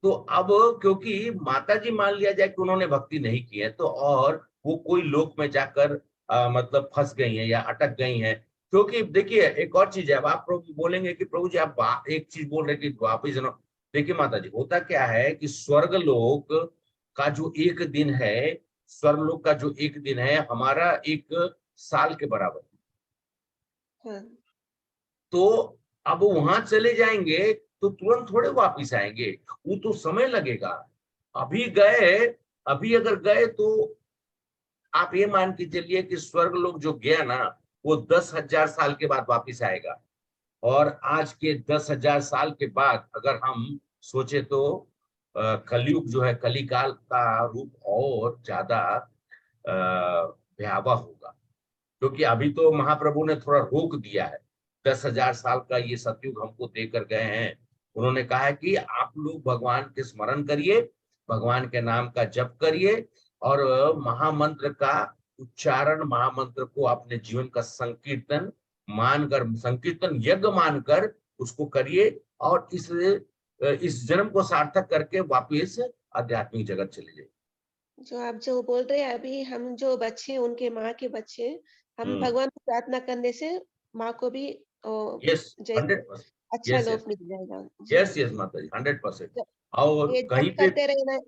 तो अब क्योंकि माता जी मान लिया जाए कि उन्होंने भक्ति नहीं की है, तो और वो कोई लोक में जाकर मतलब फंस गई हैं या अटक गई हैं, क्योंकि देखिए एक और चीज है, अब आप प्रभु बोलेंगे कि प्रभु जी आप एक चीज बोल रहे कि वापिस देखिए माता जी, होता क्या है कि स्वर्गलोक का जो एक दिन है, स्वर्गलोक का जो एक दिन है हमारा एक साल के बराबर है। हाँ, तो अब वहां चले जाएंगे तो तुरंत थोड़े वापिस आएंगे, वो तो समय लगेगा। अभी गए, अभी अगर गए तो आप ये मान के चलिए कि स्वर्गलोक जो गया ना वो 10,000 साल के बाद वापिस आएगा। और आज के 10,000 साल के बाद अगर हम सोचे तो कलयुग जो है, कलिकाल का रूप और ज्यादा भयावह होगा। क्योंकि अभी तो महाप्रभु ने थोड़ा रोक दिया है, 10,000 साल का ये सतयुग हमको देकर गए हैं। उन्होंने कहा है कि आप लोग भगवान के स्मरण करिए, भगवान के नाम का जप करिए और महामंत्र का उच्चारण, महामंत्र को अपने जीवन का संकीर्तन मानकर, संकीर्तन यज्ञ मानकर उसको करिए और इस जन्म को सार्थक करके वापिस आध्यात्मिक जगत चले जाइए। जो आप जो बोल रहे हैं अभी, हम जो बच्चे हैं, उनके माँ के बच्चे, हम भगवान को प्रार्थना करने से माँ को भी यस, जैसे 100%, अच्छा यस लोक यस मिल जाएगा जी। यस यस माता जी, 100%। जब और ये कहीं जप पे, करते रहना,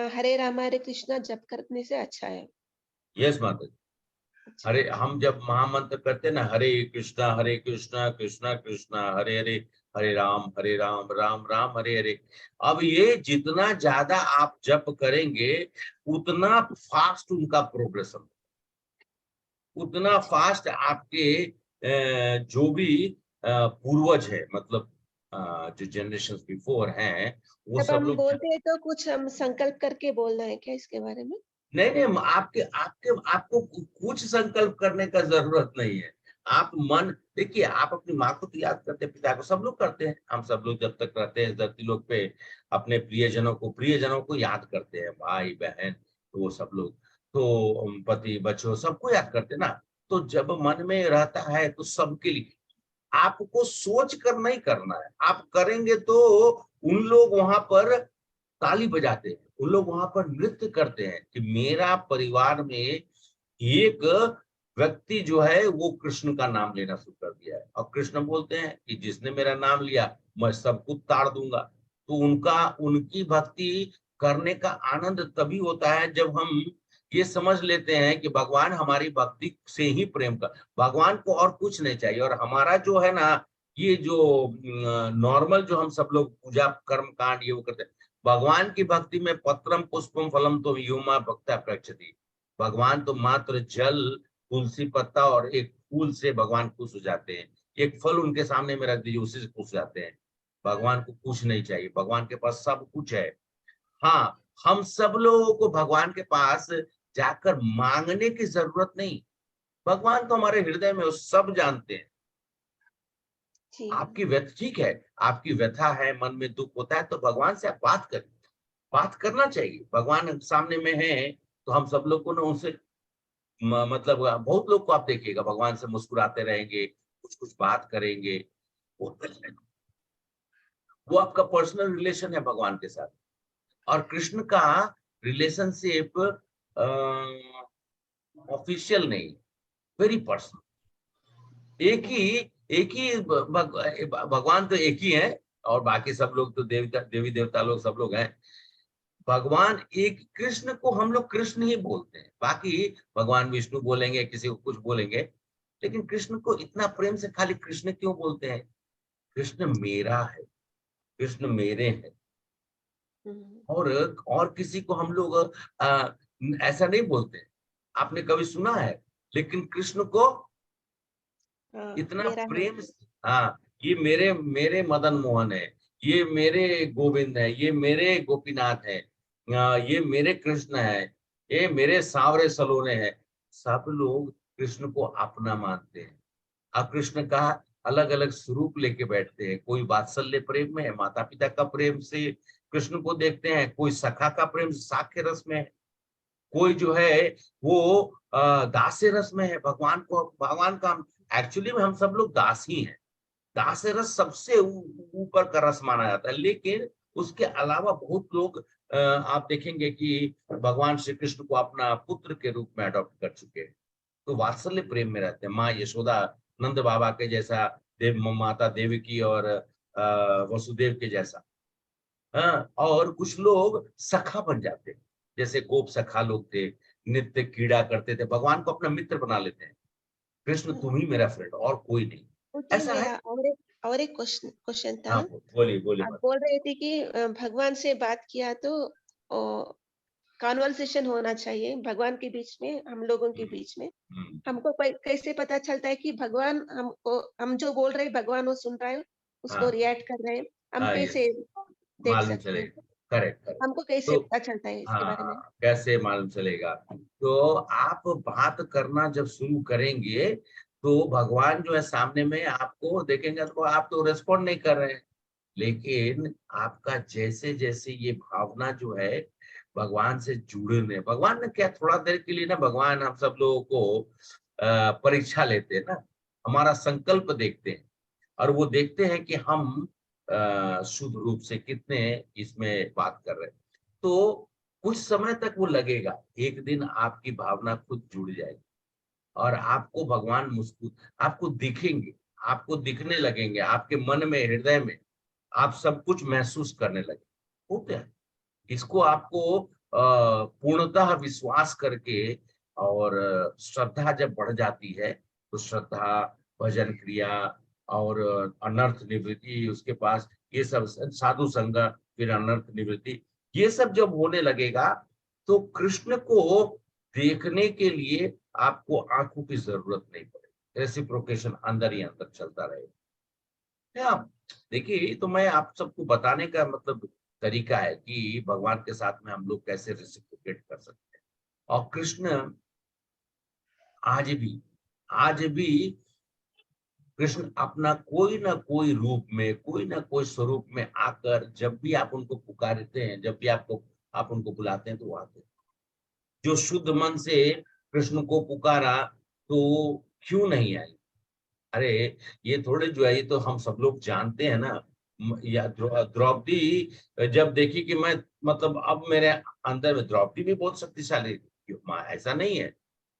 हरे राम हरे कृष्णा जप करने से अच्छा है। यस माता जी, अच्छा, हरे, हम जब महामंत्र करते हैं ना, हरे कृष्णा कृष्णा कृष्णा हरे हरे, हरे राम राम राम हरे हरे। अब ये जितना ज्यादा आप जप करेंगे उतना फास्ट उनका प्रोग्रेशन, उतना फास्ट आपके जो भी पूर्वज है, मतलब जो जनरेशन बिफोर हैं वो जब सब हम लोग। बोलते हैं तो कुछ हम संकल्प करके बोलना है क्या इसके बारे में? नहीं नहीं, आपके आपके आपको कुछ संकल्प करने का जरूरत नहीं है। आप मन, देखिए आप अपनी माँ को तो याद करते हैं, पिता को सब लोग करते हैं, हम सब लोग जब तक रहते हैं धरती लोक पे अपने प्रियजनों को याद करते हैं, भाई बहन, तो वो सब लोग, तो पति बच्चों सबको याद करते हैं ना। तो जब मन में रहता है तो सबके लिए आपको सोच कर नहीं करना है, आप करेंगे तो उन लोग वहां पर ताली बजाते हैं, उन लोग वहां पर नृत्य करते हैं कि मेरा परिवार में एक व्यक्ति जो है वो कृष्ण का नाम लेना शुरू कर दिया है। और कृष्ण बोलते हैं कि जिसने मेरा नाम लिया मैं सबको ताड़ दूंगा। तो उनका, उनकी भक्ति करने का आनंद तभी होता है जब हम ये समझ लेते हैं कि भगवान हमारी भक्ति से ही प्रेम कर, भगवान को और कुछ नहीं चाहिए। और हमारा जो है ना, ये जो नॉर्मल जो हम सब लोग पूजा कर्म कांड ये वो करते हैं, भगवान की भक्ति में पत्रम पुष्पम फलम तो युमा भक्ता प्रक्षति, भगवान तो मात्र जल, तुलसी पत्ता और एक फूल से भगवान खुश हो जाते हैं। एक फल उनके सामने में रख दीजिए, उसी से खुश हो जाते हैं। भगवान को कुछ नहीं चाहिए, भगवान के पास सब कुछ है। हाँ, हम सब लोगों को भगवान के पास जाकर मांगने की जरूरत नहीं, भगवान तो हमारे हृदय में वो सब जानते हैं। जी, आपकी व्यथा ठीक है, आपकी व्यथा है, मन में दुख होता है तो भगवान से आप बात करें, बात करना चाहिए। भगवान सामने में है तो हम सब लोग को ना उनसे मतलब बहुत लोग को आप देखिएगा भगवान से मुस्कुराते रहेंगे, कुछ कुछ बात करेंगे, वो आपका पर्सनल रिलेशन है भगवान के साथ। और कृष्ण का रिलेशनशिप ऑफिशियल नहीं, वेरी पर्सनल। एक ही भगवान तो एक ही है और बाकी सब लोग तो देवी देवता लोग सब लोग हैं। भगवान एक, कृष्ण को हम लोग कृष्ण ही बोलते हैं, बाकी भगवान विष्णु बोलेंगे, किसी को कुछ बोलेंगे, लेकिन कृष्ण को इतना प्रेम से खाली कृष्ण क्यों बोलते हैं? कृष्ण मेरा है, कृष्ण मेरे हैं। और किसी को हम लोग ऐसा नहीं बोलते। आपने कभी सुना है? लेकिन कृष्ण को इतना मेरा है। प्रेम, हाँ, ये मेरे मेरे मदन मोहन है, ये मेरे गोविंद है, ये मेरे गोपीनाथ है, ये मेरे कृष्ण है, ये मेरे सांवरे सलोने हैं। सब लोग कृष्ण को अपना मानते हैं। अब कृष्ण का अलग अलग स्वरूप लेके बैठते हैं, कोई वात्सल्य प्रेम में है, माता पिता का प्रेम से कृष्ण को देखते हैं, कोई सखा का प्रेम साख्य रस में है, कोई जो है वो दास्य रस में है। भगवान को, भगवान का एक्चुअली में हम सब लोग दास ही हैं। दास्य रस सबसे ऊपर का रस माना जाता है, लेकिन उसके अलावा बहुत लोग आप देखेंगे कि भगवान श्री कृष्ण को अपना पुत्र के रूप में अडॉप्ट कर चुके हैं, तो वात्सल्य प्रेम में रहते हैं। माँ यशोदा नंद बाबा के जैसा, देव माता देवकी और वसुदेव के जैसा। हाँ, और कुछ लोग सखा बन जाते हैं, जैसे गोप सखा लोग थे, नित्य क्रीड़ा करते थे, भगवान को अपना मित्र बना लेते हैं। कृष्ण तुम ही मेरा फ्रेंड और कोई नहीं। मुझे ऐसा है। मेरा और एक क्वेश्चन था। हाँ, बोलिए बोलिए। आप बोल रहे थे कि भगवान से बात किया तो कॉन्वर्सेशन होना चाहिए भगवान के बीच में, हम लोगों के बीच में। हमको कैसे पता चलता है कि भगवान हमको, हम जो बोल रहे हैं भगवान वो सुन रहा है, उसको हाँ, रिएक्ट कर रहे हैं, हम हाँ, कैसे yes, देख मालूम सकते हैं? चलेगा। Correct correct. हमको कैसे तो पता चलता है इसके बारे में? हाँ, कैसे मालूम चलेगा? तो आप बात करना जब शुरू करेंगे तो भगवान जो है सामने में आपको देखेंगे, तो आप तो रेस्पॉन्ड नहीं कर रहे हैं, लेकिन आपका जैसे जैसे ये भावना जो है भगवान से जुड़ने, भगवान ने क्या थोड़ा देर के लिए ना, भगवान हम सब लोगों को परीक्षा लेते हैं ना, हमारा संकल्प देखते हैं, और वो देखते हैं कि हम शुद्ध रूप से कितने इसमें बात कर रहे हैं। तो कुछ समय तक वो लगेगा, एक दिन आपकी भावना खुद जुड़ जाएगी और आपको भगवान आपको दिखेंगे, आपको दिखने लगेंगे, आपके मन में, हृदय में आप सब कुछ महसूस करने लगे। होते हैं। इसको आपको पूर्णतः विश्वास करके और श्रद्धा जब बढ़ जाती है, तो श्रद्धा, भजन क्रिया और अनर्थ निवृत्ति, उसके पास ये सब साधु संग, फिर अनर्थ निवृत्ति, ये सब जब होने लगेगा तो कृष्ण को देखने के लिए आपको आंखों की जरूरत नहीं पड़ेगी, रेसिप्रोकेशन अंदर ही अंदर चलता रहेगा। देखिए, ये तो मैं आप सबको बताने का मतलब तरीका है कि भगवान के साथ में हम लोग कैसे रेसिप्रोकेट कर सकते हैं। और कृष्ण आज भी कृष्ण अपना कोई ना कोई रूप में, कोई ना कोई स्वरूप में आकर, जब भी आप उनको पुकारते हैं, जब भी आप उनको बुलाते हैं, तो वो आते हैं। जो शुद्ध मन से कृष्ण को पुकारा तो क्यों नहीं आई? अरे, ये थोड़े जो है, ये तो हम सब लोग जानते हैं ना। या द्रौपदी जब देखी कि मैं, मतलब अब मेरे अंदर में, द्रौपदी भी बहुत शक्तिशाली थी, ऐसा नहीं है।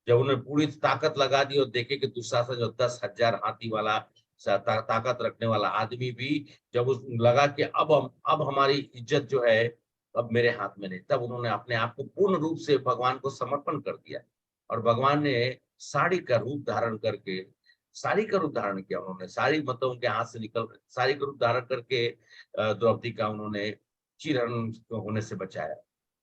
जब उन्होंने पूरी ताकत लगा दी और देखे कि दुशासन जो 10,000 हाथी वाला ताकत रखने वाला आदमी भी, जब उस लगा कि अब हमारी इज्जत जो है अब मेरे हाथ में नहीं, तब उन्होंने अपने आप को पूर्ण रूप से भगवान को समर्पण कर दिया। और भगवान ने साड़ी का रूप धारण करके, साड़ी का रूप धारण किया उन्होंने, साड़ी मतलब उनके हाथ से निकल, साड़ी का रूप धारण करके द्रौपदी का उन्होंने चीरहरण होने से बचाया।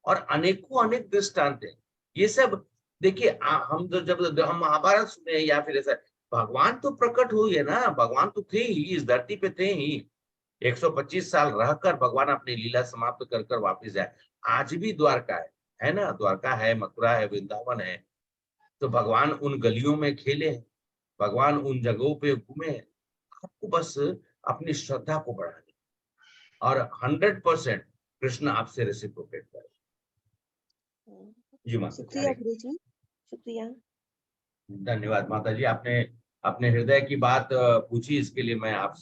और अनेकों अनेक दृष्टांत हैं। ये सब देखिए, हम जब हम महाभारत सुने या फिर ऐसा, भगवान तो प्रकट हुए ना, भगवान तो थे ही, इस धरती पे थे ही। 125 साल रहकर भगवान अपनी लीला समाप्त कर कर वापिस जाए। आज भी द्वारका है ना, द्वारका है, मथुरा है, वृंदावन है। तो भगवान उन गलियों में खेले हैं, भगवान उन जगहों पे घूमे हैं। आपको बस अपनी श्रद्धा को बढ़ानी, और 100% कृष्ण आपसे रेसिप्रोकेट करे। जी माता जी, शुक्रिया गुरु जी, शुक्रिया। धन्यवाद माता जी। आपने अपने हृदय की बात पूछी, इसके लिए मैं आप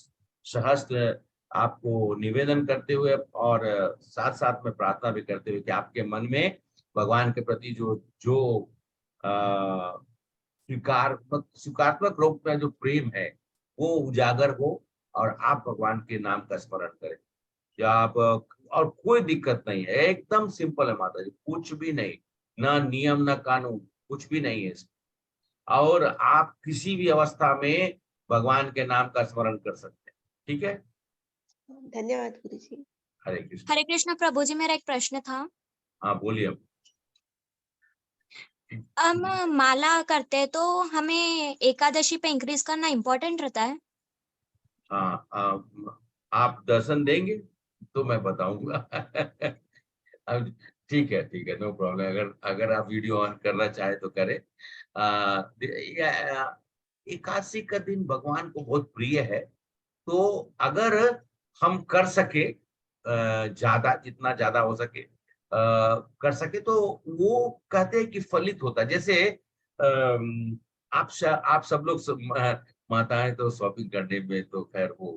सहस्त्र आपको निवेदन करते हुए और साथ साथ में प्रार्थना भी करते हुए कि आपके मन में भगवान के प्रति जो जो स्वीकारात्मक रूप में जो प्रेम है वो उजागर हो, और आप भगवान के नाम का स्मरण करें। या आप और कोई दिक्कत नहीं है, एकदम सिंपल है माता जी, कुछ भी नहीं, ना नियम ना कानून, कुछ भी नहीं है। और आप किसी भी अवस्था में भगवान के नाम का स्मरण कर सकते हैं। ठीक है, धन्यवाद गुरु जी। हरे कृष्ण प्रभु जी, मेरा एक प्रश्न था। हाँ, बोलिए। हम माला करते हैं तो हमें एकादशी पे इंक्रीज करना इम्पोर्टेंट रहता है? हाँ, आप दर्शन देंगे तो मैं बताऊंगा। अब ठीक है, नो प्रॉब्लम। अगर आप वीडियो ऑन करना चाहे तो करें। एकादशी का दिन भगवान को बहुत प्रिय है, तो अगर हम कर सके ज्यादा, जितना ज्यादा हो सके कर सके, तो वो कहते हैं कि फलित होता है। जैसे आप सब लोग माताएं तो शॉपिंग करने में तो खैर वो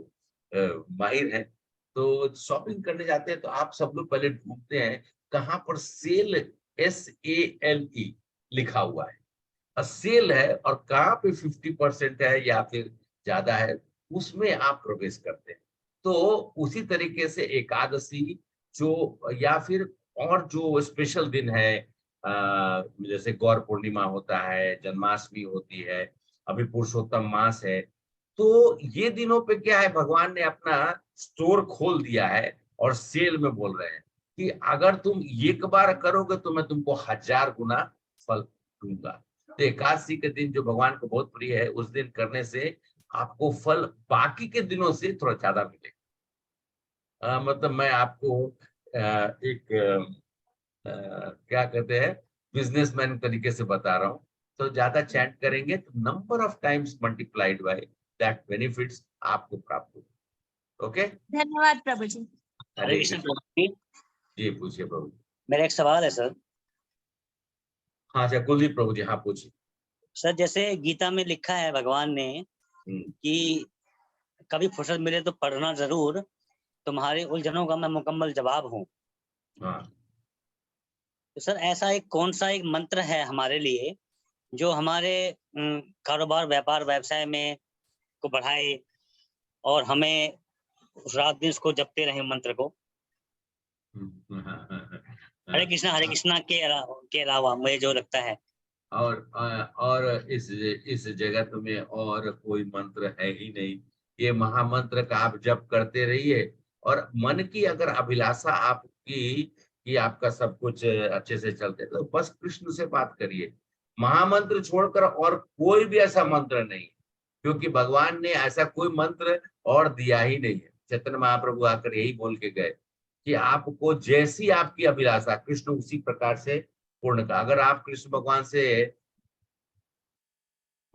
माहिर है। तो शॉपिंग करने जाते हैं तो आप सब लोग पहले ढूंढते हैं कहाँ पर सेल SALE लिखा हुआ है। सेल है और कहाँ पे 50% है या फिर ज्यादा है, उसमें आप प्रवेश करते हैं। तो उसी तरीके से एकादशी जो या फिर और जो स्पेशल दिन है, जैसे गौर पूर्णिमा होता है, जन्माष्टमी होती है, अभी पुरुषोत्तम मास है, तो ये दिनों पे क्या है, भगवान ने अपना स्टोर खोल दिया है और सेल में बोल रहे हैं कि अगर तुम एक बार करोगे तो मैं तुमको 1000 गुना फल दूंगा। तो एकादशी के दिन जो भगवान को बहुत प्रिय है, उस दिन करने से आपको फल बाकी के दिनों से थोड़ा ज्यादा मिलेगा। मतलब मैं आपको एक क्या कहते हैं, बिजनेसमैन तरीके से बता रहा हूँ। तो ज्यादा चैंट करेंगे तो number of times multiplied by that benefits आपको प्राप्त होगा। ओके, धन्यवाद प्रभु जी। हरे कृष्ण कृष्ण। प्रभु जी, जी पूछिए प्रभु। मेरा एक सवाल है सर। हाँ अच्छा, कुलदीप प्रभु जी, हाँ पूछिए। सर जैसे गीता में लिखा है भगवान ने कि कभी फुर्सत मिले तो पढ़ना जरूर, तुम्हारे उलझनों का मैं मुकम्मल जवाब हूँ। हाँ, तो सर ऐसा एक कौन सा एक मंत्र है हमारे लिए जो हमारे कारोबार, व्यापार, व्यवसाय में को बढ़ाए और हमें उस रात दिन उसको जपते रहे मंत्र को? हरे कृष्णा के अलावा मुझे जो लगता है। और इस जगत में और कोई मंत्र है ही नहीं। ये महामंत्र का आप जप करते रहिए और मन की अगर अभिलाषा आपकी कि आपका सब कुछ अच्छे से चलते, तो बस कृष्ण से बात करिए। महामंत्र छोड़कर और कोई भी ऐसा मंत्र नहीं, क्योंकि भगवान ने ऐसा कोई मंत्र और दिया ही नहीं है। चैतन्य महाप्रभु आकर यही बोल के गए कि आपको जैसी आपकी अभिलाषा, कृष्ण उसी प्रकार से पूर्ण का। अगर आप कृष्ण भगवान से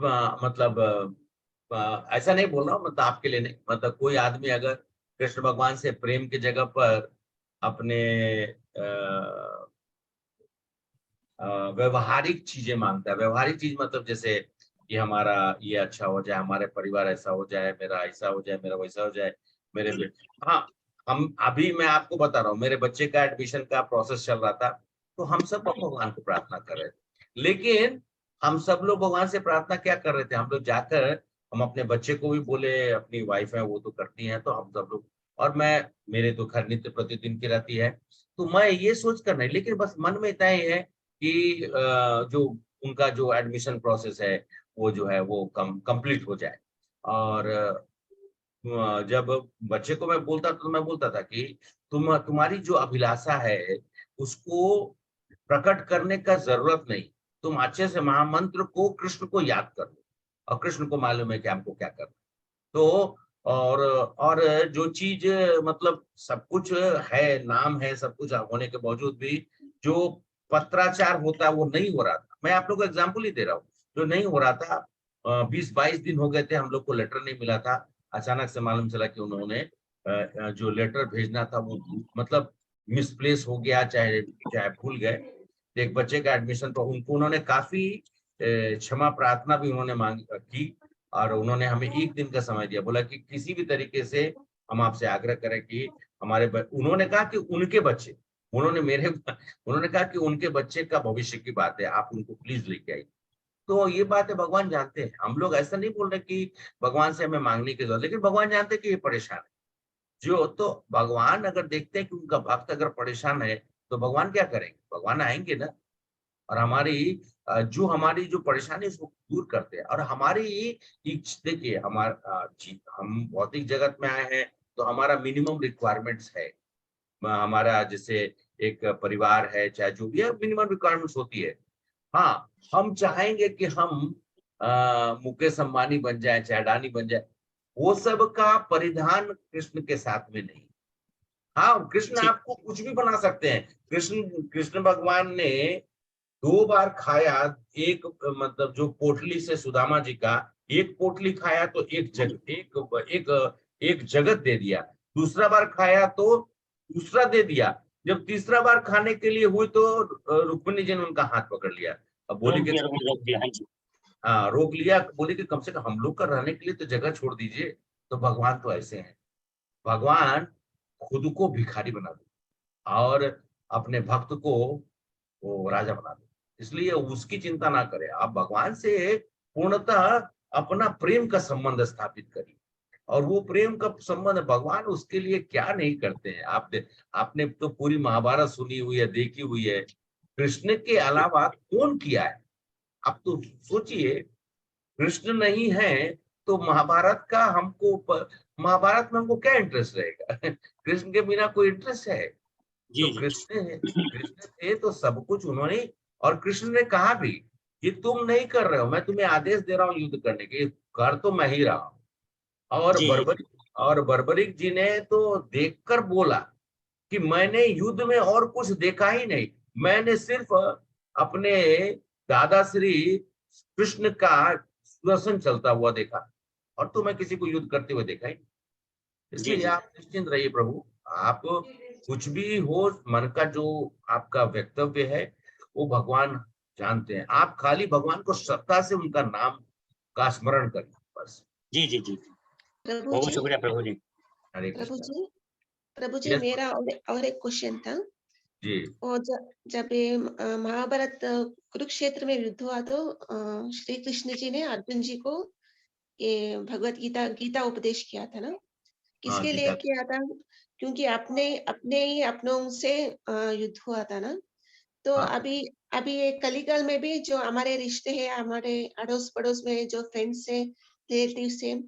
मतलब ऐसा नहीं बोल रहा हूँ, मतलब आपके लिए नहीं, मतलब कोई आदमी अगर कृष्ण भगवान से प्रेम की जगह पर अपने व्यवहारिक चीजें मांगता है। व्यवहारिक चीज मतलब जैसे कि हमारा ये अच्छा हो जाए, हमारे परिवार ऐसा हो जाए, मेरा ऐसा हो जाए, मेरा वैसा हो जाए, मेरे हाँ, हम अभी मैं आपको बता रहा हूँ, मेरे बच्चे का एडमिशन का प्रोसेस चल रहा था, तो हम सब भगवान को प्रार्थना कर रहे थे। लेकिन हम सब लोग भगवान से प्रार्थना क्या कर रहे थे, हम लोग जाकर हम अपने बच्चे को भी बोले, अपनी वाइफ है वो तो करती हैं, तो हम सब लोग, और मैं, मेरे तो घर नित्य प्रतिदिन की रहती है, तो मैं ये सोच कर नहीं, लेकिन बस मन में इतना ही है कि जो उनका जो एडमिशन प्रोसेस है वो जो है वो कंप्लीट हो जाए। और जब बच्चे को मैं बोलता तो मैं बोलता था कि तुम्हारी जो अभिलाषा है उसको प्रकट करने का जरूरत नहीं, तुम अच्छे से महामंत्र को, कृष्ण को याद कर लो, और कृष्ण को मालूम है कि हमको क्या करना। तो और जो चीज मतलब सब कुछ है, नाम है, सब कुछ होने के बावजूद भी जो पत्राचार होता है वो नहीं हो रहा था। मैं आप लोग को एग्जाम्पल ही दे रहा हूँ, जो नहीं हो रहा था। 20-22 दिन हो गए थे, हम लोग को लेटर नहीं मिला था। अचानक से मालूम चला कि उन्होंने जो लेटर भेजना था वो मतलब मिसप्लेस हो गया, चाहे भूल गए। एक बच्चे का एडमिशन, तो उनको उन्होंने काफी क्षमा प्रार्थना भी उन्होंने मांग की, और उन्होंने हमें 1 दिन का समय दिया, बोला कि किसी भी तरीके से हम आपसे आग्रह करें कि उन्होंने कहा कि उनके बच्चे, उन्होंने कहा कि उनके बच्चे का भविष्य की बात है, आप उनको प्लीज लेके आइए। तो ये बात है, भगवान जानते हैं। हम लोग ऐसा नहीं बोल रहे कि भगवान से हमें मांगने की जरूरत, लेकिन भगवान जानते हैं कि ये परेशान है जो, तो भगवान अगर देखते हैं कि उनका भक्त अगर परेशान है तो भगवान क्या करेंगे, भगवान आएंगे ना, और हमारी जो परेशानी है उसको दूर करते हैं। और हमारी देखिए, हम भौतिक जगत में आए हैं तो हमारा मिनिमम रिक्वायरमेंट्स है। हमारा जैसे एक परिवार है, चाहे जो भी है, मिनिमम रिक्वायरमेंट्स होती है। हाँ, हम चाहेंगे कि हम मुकेश अंबानी बन जाए, चाहे अडानी बन जाए, वो सब का परिधान कृष्ण के साथ में नहीं। हाँ, कृष्ण आपको कुछ भी बना सकते हैं। कृष्ण भगवान ने 2 बार खाया, एक मतलब जो पोटली से सुदामा जी का, एक पोटली खाया तो एक जगत दे दिया, दूसरा बार खाया तो दूसरा दे दिया, जब तीसरा बार खाने के लिए हुई तो रुक्मिणी जी ने उनका हाथ पकड़ लिया। अब बोली कि रोक लिया, बोले कि कम से कम हम लोग का रहने के लिए तो जगह छोड़ दीजिए। तो भगवान तो ऐसे हैं, भगवान खुद को भिखारी बना दो और अपने भक्त को वो राजा बना दो। इसलिए उसकी चिंता ना करें, आप भगवान से पूर्णतः अपना प्रेम का संबंध स्थापित करिए। और वो प्रेम का संबंध भगवान उसके लिए क्या नहीं करते हैं। आपने तो पूरी महाभारत सुनी हुई है, देखी हुई है। कृष्ण के अलावा कौन किया है? आप तो सोचिए, कृष्ण नहीं है तो महाभारत का महाभारत में हमको क्या इंटरेस्ट रहेगा? कृष्ण के बिना कोई इंटरेस्ट है? जी तो जी कृष्ण थे तो सब कुछ उन्होंने। और कृष्ण ने कहा भी कि तुम नहीं कर रहे हो, मैं तुम्हें आदेश दे रहा हूँ युद्ध करने के, कर तो मैं ही रहा हूँ। जी और बर्बरिक जी ने तो देखकर बोला कि मैंने युद्ध में और कुछ देखा ही नहीं, मैंने सिर्फ अपने दादा श्री कृष्ण का सुदर्शन चलता हुआ देखा, और तो मैं किसी को युद्ध करते हुए देखा ही नहीं। इसलिए जी। आप निश्चिंत रहिए प्रभु, आप कुछ भी हो, मन का जो आपका वक्तव्य है वो भगवान जानते हैं। आप खाली भगवान को श्रद्धा से उनका नाम का स्मरण करिए बस। जी जी जी, प्रभु बहुत जी, शुक्रिया प्रभु जी। हरे प्रभु कृष्ण। जी, प्रभु जी, Yes, मेरा और एक क्वेश्चन था। जी और जब ये महाभारत कुरुक्षेत्र में युद्ध हुआ तो श्री कृष्ण जी ने अर्जुन जी को ये भगवत गीता उपदेश किया था ना? हाँ किसके लिए गीता। किया था? क्योंकि अपने ही अपनों से युद्ध हुआ था ना? तो हाँ अभी ये कलिकाल में भी जो हमारे रिश्ते हैं, हमारे अड़ोस पड़ोस में जो फ्रेंड्स है, रिलेटिव्स है,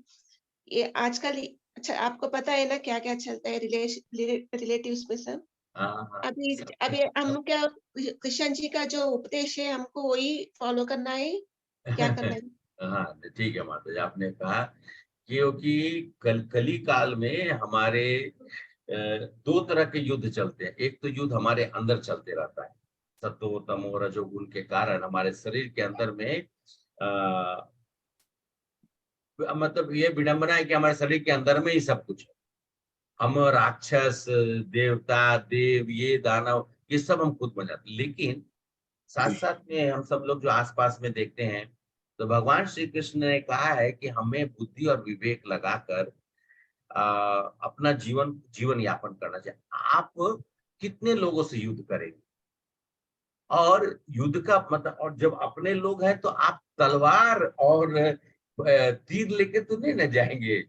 ये आजकल अच्छा आपको पता है ना क्या क्या चलता है रिलेटिव्स में सब। हाँ हाँ अभी सब- अभी हम क्या कृष्ण जी का जो उपदेश है हमको वही फॉलो करना है, क्या करना है? हाँ ठीक है माता जी, आपने कहा क्योंकि कली काल में हमारे दो तरह के युद्ध चलते हैं। एक तो युद्ध हमारे अंदर चलते रहता है, सत्व तमो रजोगुण के कारण हमारे शरीर के अंदर में मतलब ये विडंबना है कि हमारे शरीर के अंदर में ही सब कुछ है। हम राक्षस, देवता, देव, ये दानव, ये सब हम खुद बन जाते हैं। लेकिन साथ साथ में हम सब लोग जो आसपास में देखते हैं, तो भगवान श्री कृष्ण ने कहा है कि हमें बुद्धि और विवेक लगाकर अपना जीवन यापन करना चाहिए। आप कितने लोगों से युद्ध करेंगे? और युद्ध का मतलब, और जब अपने लोग हैं तो आप तलवार और तीर लेके तो नहीं न जाएंगे।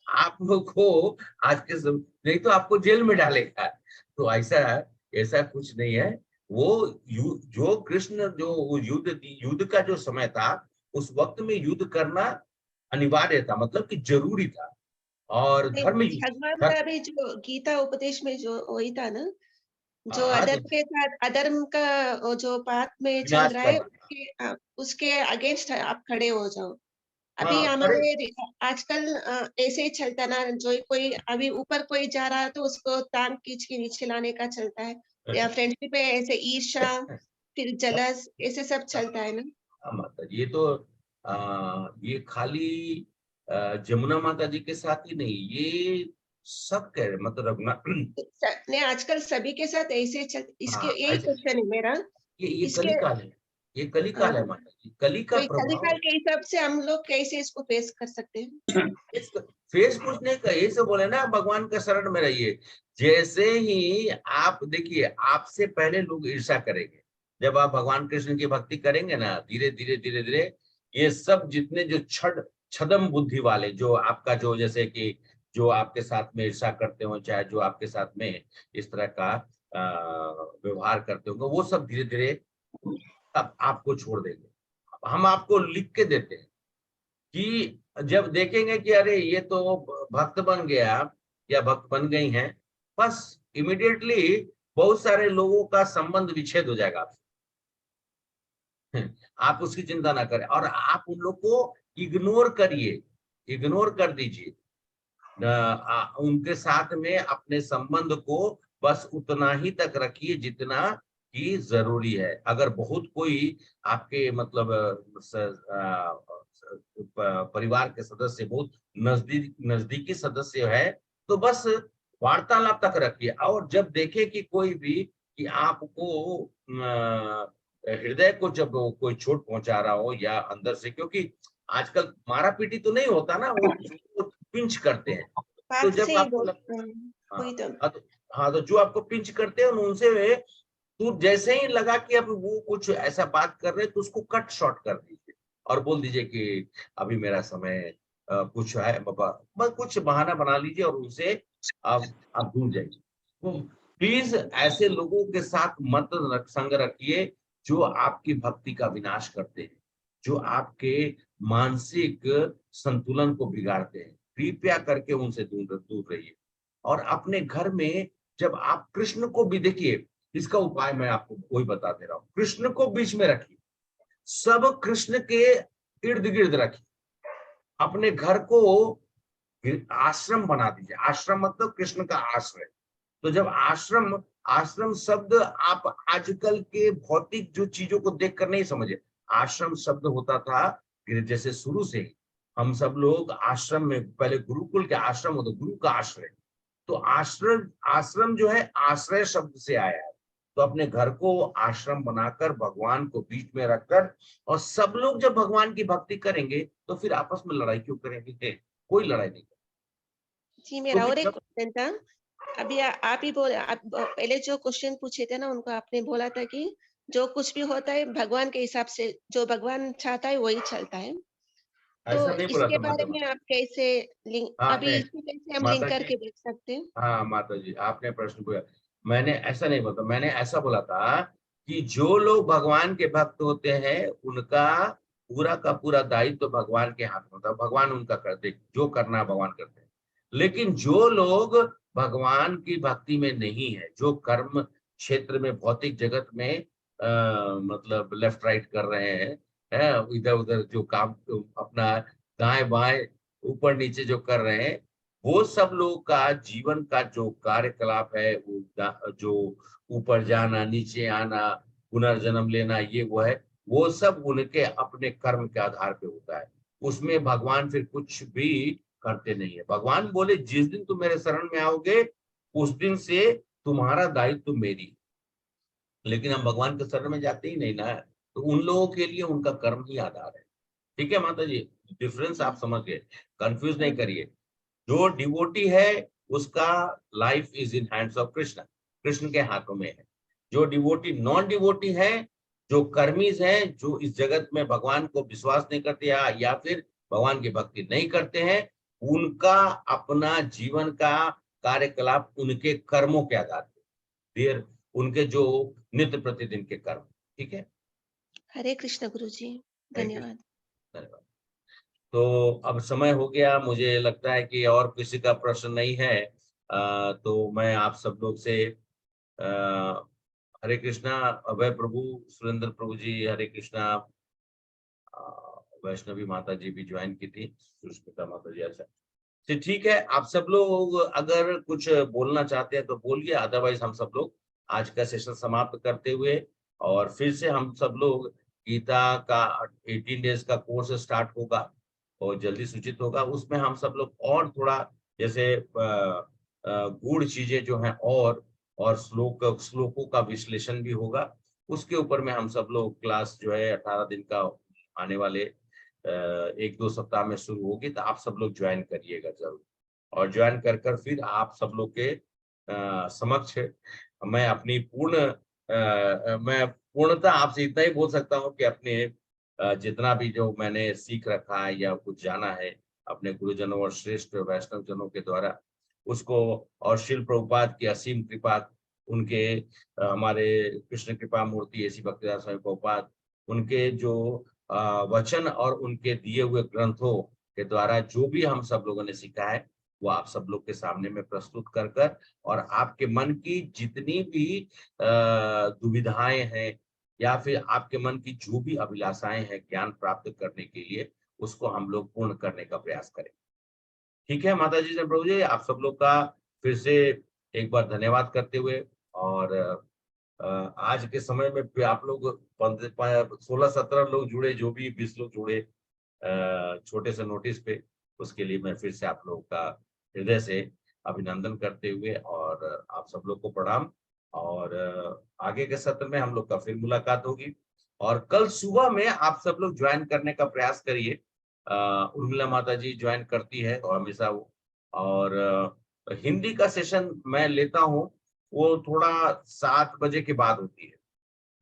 आप लोग को आज के समय नहीं तो आपको जेल में डालेगा। तो ऐसा कुछ नहीं है। वो जो कृष्ण जो युद्ध का जो समय था, उस वक्त में युद्ध करना अनिवार्य था, मतलब कि जरूरी था। और नहीं, धर्म भगवान धर्म का भी जो गीता उपदेश में जो वही था ना, जो आज अधर्म के साथ अधर्म का वो जो पाथ में चल विनाश रहा है करना। उसके अगेंस्ट आप खड़े हो जाओ। अभी हाँ अरे हमारे आजकल ऐसे ही चलता ना, जो कोई अभी ऊपर कोई जा रहा है तो उसको टांग खींच के नीचे लाने का चलता है, या फ्रेंडशिप में ऐसे ईर्ष्या, फिर जलस, ऐसे सब चलता है ना। हाँ, माता जी, ये तो ये खाली जमुना माता जी के साथ ही नहीं, ये सब कह रहे मतलब रघुनाथ। ने आजकल सभी के साथ ऐसे चल, इसके हाँ यही ऐसे, क्वेश्चन है मेरा। ये इसके कलिकाल है, ये कलिकाल है माता जी, कली तो का ये प्रभाव। कलिकाल के हिसाब से हम लोग कैसे इसको फेस कर सकते हैं? फेस कुछ नहीं का, ये से बोले ना भगवान के शरण में रहिए। जैसे ही आप देखिए, आपसे पहले लोग ईर्ष्या करेंगे। जब आप भगवान कृष्ण की भक्ति करेंगे ना, धीरे धीरे धीरे धीरे ये सब जितने जो छदम बुद्धि वाले, जो आपका जो जैसे कि जो आपके साथ में ईर्ष्या करते हो, चाहे जो आपके साथ में इस तरह का व्यवहार करते होंगे, वो सब धीरे धीरे अब आपको छोड़ देंगे। हम आपको लिख के देते हैं कि जब देखेंगे कि अरे ये तो भक्त बन गया या भक्त बन गई हैं, बस इमिडिएटली बहुत सारे लोगों का संबंध विच्छेद हो जाएगा आपसे। आप उसकी चिंता ना करें, और आप उन लोग को इग्नोर करिए, इग्नोर कर दीजिए। उनके साथ में अपने संबंध को बस उतना ही तक रखिए जितना कि जरूरी है। अगर बहुत कोई आपके मतलब परिवार के सदस्य बहुत नजदीकी सदस्य है, तो बस वार्तालाप तक रखिए। और जब देखे कि कोई भी कि आपको हृदय को जब कोई चोट पहुंचा रहा हो या अंदर से, क्योंकि आजकल मारा पीटी तो नहीं होता ना, वो पिंच करते हैं। तो बात जब से ही आपको बोल लगता है, वही तो। हाँ तो जो आपको पिंच करते हैं उनसे तो जैसे ही लगा कि अब वो कुछ ऐसा बात कर रहे हैं तो उसको कट शॉर्ट कर दीजिए और बोल दीजिए कि अभी मेरा समय कुछ है बाबा, बस कुछ बहाना बना लीजिए और उनसे आप दूर जाइए। तो प्लीज ऐसे लोगों के साथ मत संग रखिए जो आपकी भक्ति का विनाश करते हैं, जो आपके मानसिक संतुलन को बिगाड़ते हैं। कृपया करके उनसे दूर दूर रहिए। और अपने घर में जब आप कृष्ण को भी देखिए, इसका उपाय मैं आपको वही बता दे रहा हूँ। कृष्ण को बीच में रखिए, सब कृष्ण के इर्द गिर्द रखिए। अपने घर को आश्रम बना दीजिए। आश्रम मतलब कृष्ण का आश्रय। तो जब आश्रम, आश्रम शब्द आप आजकल के भौतिक जो चीजों को देखकर नहीं समझे। आश्रम शब्द होता था जैसे शुरू से ही हम सब लोग आश्रम में, पहले गुरुकुल के आश्रम होता, गुरु का आश्रय। तो आश्रम, आश्रम जो है आश्रय शब्द से आया है। तो अपने घर को आश्रम बनाकर भगवान को बीच में रखकर, और सब लोग जब भगवान की भक्ति करेंगे तो फिर आपस में लड़ाई क्यों करेंगे? कोई लड़ाई नहीं करेगी। जी मेरा और एक क्योंकि क्वेश्चन था। अभी आप ही बोले, आप पहले जो क्वेश्चन पूछे थे ना, उनको आपने बोला था कि जो कुछ भी होता है भगवान के हिसाब से, जो भगवान चाहता है वही चलता है। तो ऐसा नहीं बोला इसके था बारे माता। में आप कैसे लिंक, अभी आपने, इसको कैसे हम लिंक माता जी, करके देख सकते हैं? हाँ माता जी, आपने प्रश्न पूछा। मैंने ऐसा नहीं बोला, मैंने ऐसा बोला था कि जो लोग भगवान के भक्त होते हैं उनका पूरा का पूरा दायित्व तो भगवान के हाथ में होता है। भगवान उनका करते, जो करना है भगवान करते हैं। लेकिन जो लोग भगवान की भक्ति में नहीं है, जो कर्म क्षेत्र में, भौतिक जगत में मतलब लेफ्ट राइट कर रहे हैं, इधर उधर जो काम अपना दाएं बाएं ऊपर नीचे जो कर रहे हैं, वो सब लोग का जीवन का जो कार्यकलाप है, वो जो ऊपर जाना, नीचे आना, पुनर्जन्म लेना, ये वो है, वो सब उनके अपने कर्म के आधार पे होता है। उसमें भगवान फिर कुछ भी करते नहीं है। भगवान बोले जिस दिन तुम मेरे शरण में आओगे उस दिन से तुम्हारा दायित्व मेरी है। लेकिन हम भगवान के शरण में जाते ही नहीं ना, तो उन लोगों के लिए उनका कर्म ही आधार है। ठीक है माता जी, डिफरेंस आप समझ गए, कंफ्यूज नहीं करिए। जो डिवोटी है उसका life is in hands of Krishna, Krishna के हाथों में है। जो डिवोटी, नॉन डिवोटी है, जो कर्मीज है, जो इस जगत में भगवान को विश्वास नहीं करते या फिर भगवान की भक्ति नहीं करते हैं, उनका अपना जीवन का कार्यकलाप उनके कर्मों के आधार पर, फिर उनके जो नित्य प्रतिदिन के कर्म। ठीक है, हरे कृष्ण गुरु जी, Thank you. धन्यवाद। धन्यवाद। तो अब समय हो गया, मुझे लगता है कि और किसी का प्रश्न नहीं है। तो मैं आप सब लोग से हरे कृष्णा। अभय प्रभु, सुरेंद्र प्रभु जी, हरे कृष्णा। वैष्णवी माता जी भी ज्वाइन की थी, सुष्मिता माता जी। अच्छा, तो ठीक है, आप सब लोग अगर कुछ बोलना चाहते हैं तो बोलिए, अदरवाइज हम सब लोग आज का सेशन समाप्त करते हुए, और फिर से हम सब लोग गीता का 18 डेज का कोर्स स्टार्ट होगा और जल्दी सूचित होगा। उसमें हम सब लोग और थोड़ा जैसे गूढ़ चीजें जो हैं और श्लोकों का विश्लेषण भी होगा। उसके ऊपर में हम सब लोग क्लास जो है 18 दिन का आने वाले 1-2 सप्ताह में शुरू होगी, तो आप सब लोग ज्वाइन करिएगा जरूर। और ज्वाइन कर फिर आप सब लोग के समक्ष मैं अपनी मैं पूर्णतः आपसे इतना ही बोल सकता हूँ कि अपने जितना भी जो मैंने सीख रखा है या कुछ जाना है अपने गुरुजनों और श्रेष्ठ वैष्णव जनों के द्वारा, उसको, और शिल प्रभुपाद की असीम कृपा, उनके हमारे कृष्ण कृपा मूर्ति ऐसी भक्तिदास स्वामी प्रभुपाद, उनके जो वचन और उनके दिए हुए ग्रंथों के द्वारा जो भी हम सब लोगों ने सीखा है वो आप सब लोग के सामने में प्रस्तुत कर और आपके मन की जितनी भी दुविधाएं हैं या फिर आपके मन की जो भी अभिलाषाएं हैं ज्ञान प्राप्त करने के लिए, उसको हम लोग पूर्ण करने का प्रयास करें। ठीक है माता जी से प्रभु जी, आप सब लोग का फिर से एक बार धन्यवाद करते हुए, और आज के समय में आप लोग 16-17 लोग जुड़े, जो भी 20 लोग जुड़े छोटे से नोटिस पे, उसके लिए मैं फिर से आप लोगों का हृदय से अभिनंदन करते हुए और आप सब लोग को प्रणाम। और आगे के सत्र में हम लोग का फिर मुलाकात होगी, और कल सुबह में आप सब लोग ज्वाइन करने का प्रयास करिए। उर्मिला माता जी ज्वाइन करती है और हमेशा वो, और हिंदी का सेशन मैं लेता हूँ वो थोड़ा 7 बजे के बाद होती है।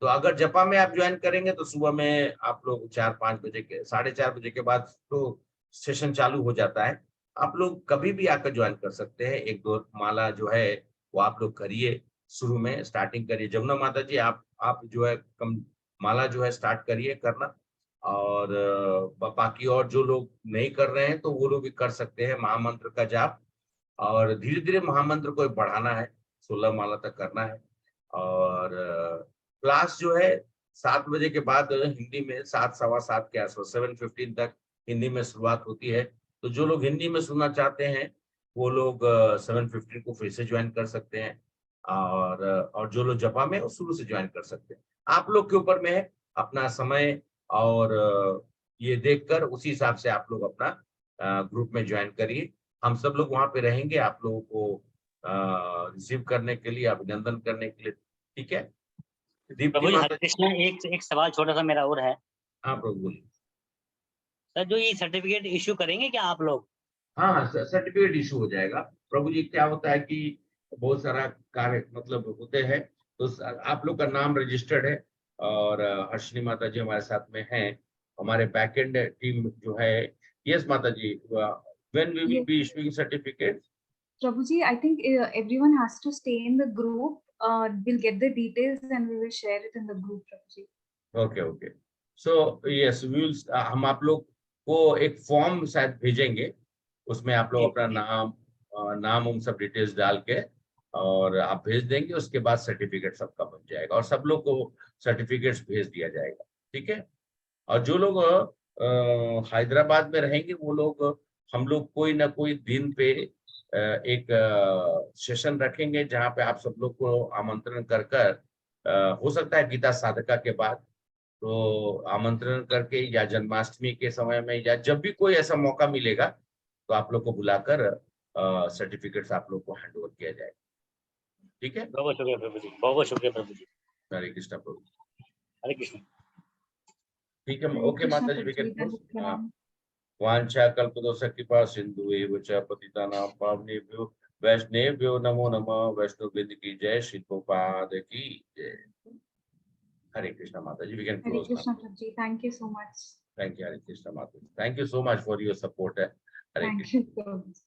तो अगर जपा में आप ज्वाइन करेंगे तो सुबह में आप लोग 4-5 बजे के 4:30 बजे के बाद तो सेशन चालू हो जाता है। आप लोग कभी भी आकर ज्वाइन कर सकते हैं। 1-2 माला जो है वो आप लोग करिए, शुरू में स्टार्टिंग करिए। जमुना माता जी आप जो है कम माला जो है स्टार्ट करिए करना। और बाकी और जो लोग नहीं कर रहे हैं तो वो लोग भी कर सकते हैं महामंत्र का जाप। और धीरे-धीरे महामंत्र को बढ़ाना है, 16 माला तक करना है। और क्लास जो है 7 बजे के बाद हिंदी में 7 सवा 7 के आसपास 7:15 तक हिंदी में शुरुआत होती है। तो जो लोग हिंदी में सुनना चाहते हैं वो लोग 7:15 को फिर से ज्वाइन कर सकते हैं। और जो लोग जपा में वो शुरू से ज्वाइन कर सकते हैं। आप लोग के ऊपर में है, अपना समय और ये देखकर उसी हिसाब से आप लोग अपना ग्रुप में ज्वाइन करिए। हम सब लोग वहाँ पे रहेंगे आप लोगों को रिसीव करने के लिए, अभिनंदन करने के लिए। ठीक है? दीप्ति प्रभु जी, माता हरे कृष्ण, एक सवाल छोटा सा मेरा और है। हाँ प्रभु बोलिए। सर, जो ये सर्टिफिकेट इश्यू करेंगे क्या आप लोग? हाँ, सर्टिफिकेट इशू हो जाएगा। प्रभु जी क्या होता है कि बहुत सारा कार्य मतलब होते हैं, तो आप लोग का नाम रजिस्टर्ड है। और हर्षिनी माता जी हमारे साथ में हैं, हमारे बैकएंड टीम जो है। यस माता जी, when we will Yes. Be issuing certificate? Prabhuji, I think everyone has to stay in the group. We'll get the details and we will share it in the group, Prabhuji. Okay. So yes हम आप लोग को एक form शायद भेजेंगे, उसमें आप लोग अपना नाम उन सब डिटेल्स डाल के और आप भेज देंगे। उसके बाद सर्टिफिकेट सबका बन जाएगा और सब लोग को सर्टिफिकेट्स भेज दिया जाएगा। ठीक है? और जो लोग हैदराबाद में रहेंगे वो लोग, हम लोग कोई ना कोई दिन पे एक सेशन रखेंगे जहाँ पे आप सब लोग को आमंत्रण कर हो सकता है गीता साधका के बाद, तो आमंत्रण करके या जन्माष्टमी के समय में या जब भी कोई ऐसा मौका मिलेगा तो आप लोग को बुलाकर सर्टिफिकेट्स आप लोग को हैंड ओवर किया जाएगा। ठीक है? बहुत बहुत शुक्रिया प्रभु जी, बहुत बहुत शुक्रिया प्रभु जी। हरे कृष्णा प्रभु। हरे कृष्ण। ठीक है, Hare ओके Krishna, माता जी, वी कैन Prabhuji. Pranam. वांछा कल्पतोष कृपा सिंधु एव च पतितानां पावनेभ्यो वैष्णवेभ्यो नमो नमः। वैष्णव वृंद की जय, श्री प्रभुपाद की जय। हरे कृष्णा माता जी, we can Hare close Krishna, now. Prabhuji. Thank you so much. Thank you Hare Krishna माता जी, thank you so much for your support है। हरे Thank कृष्ण। you, Prabhuji.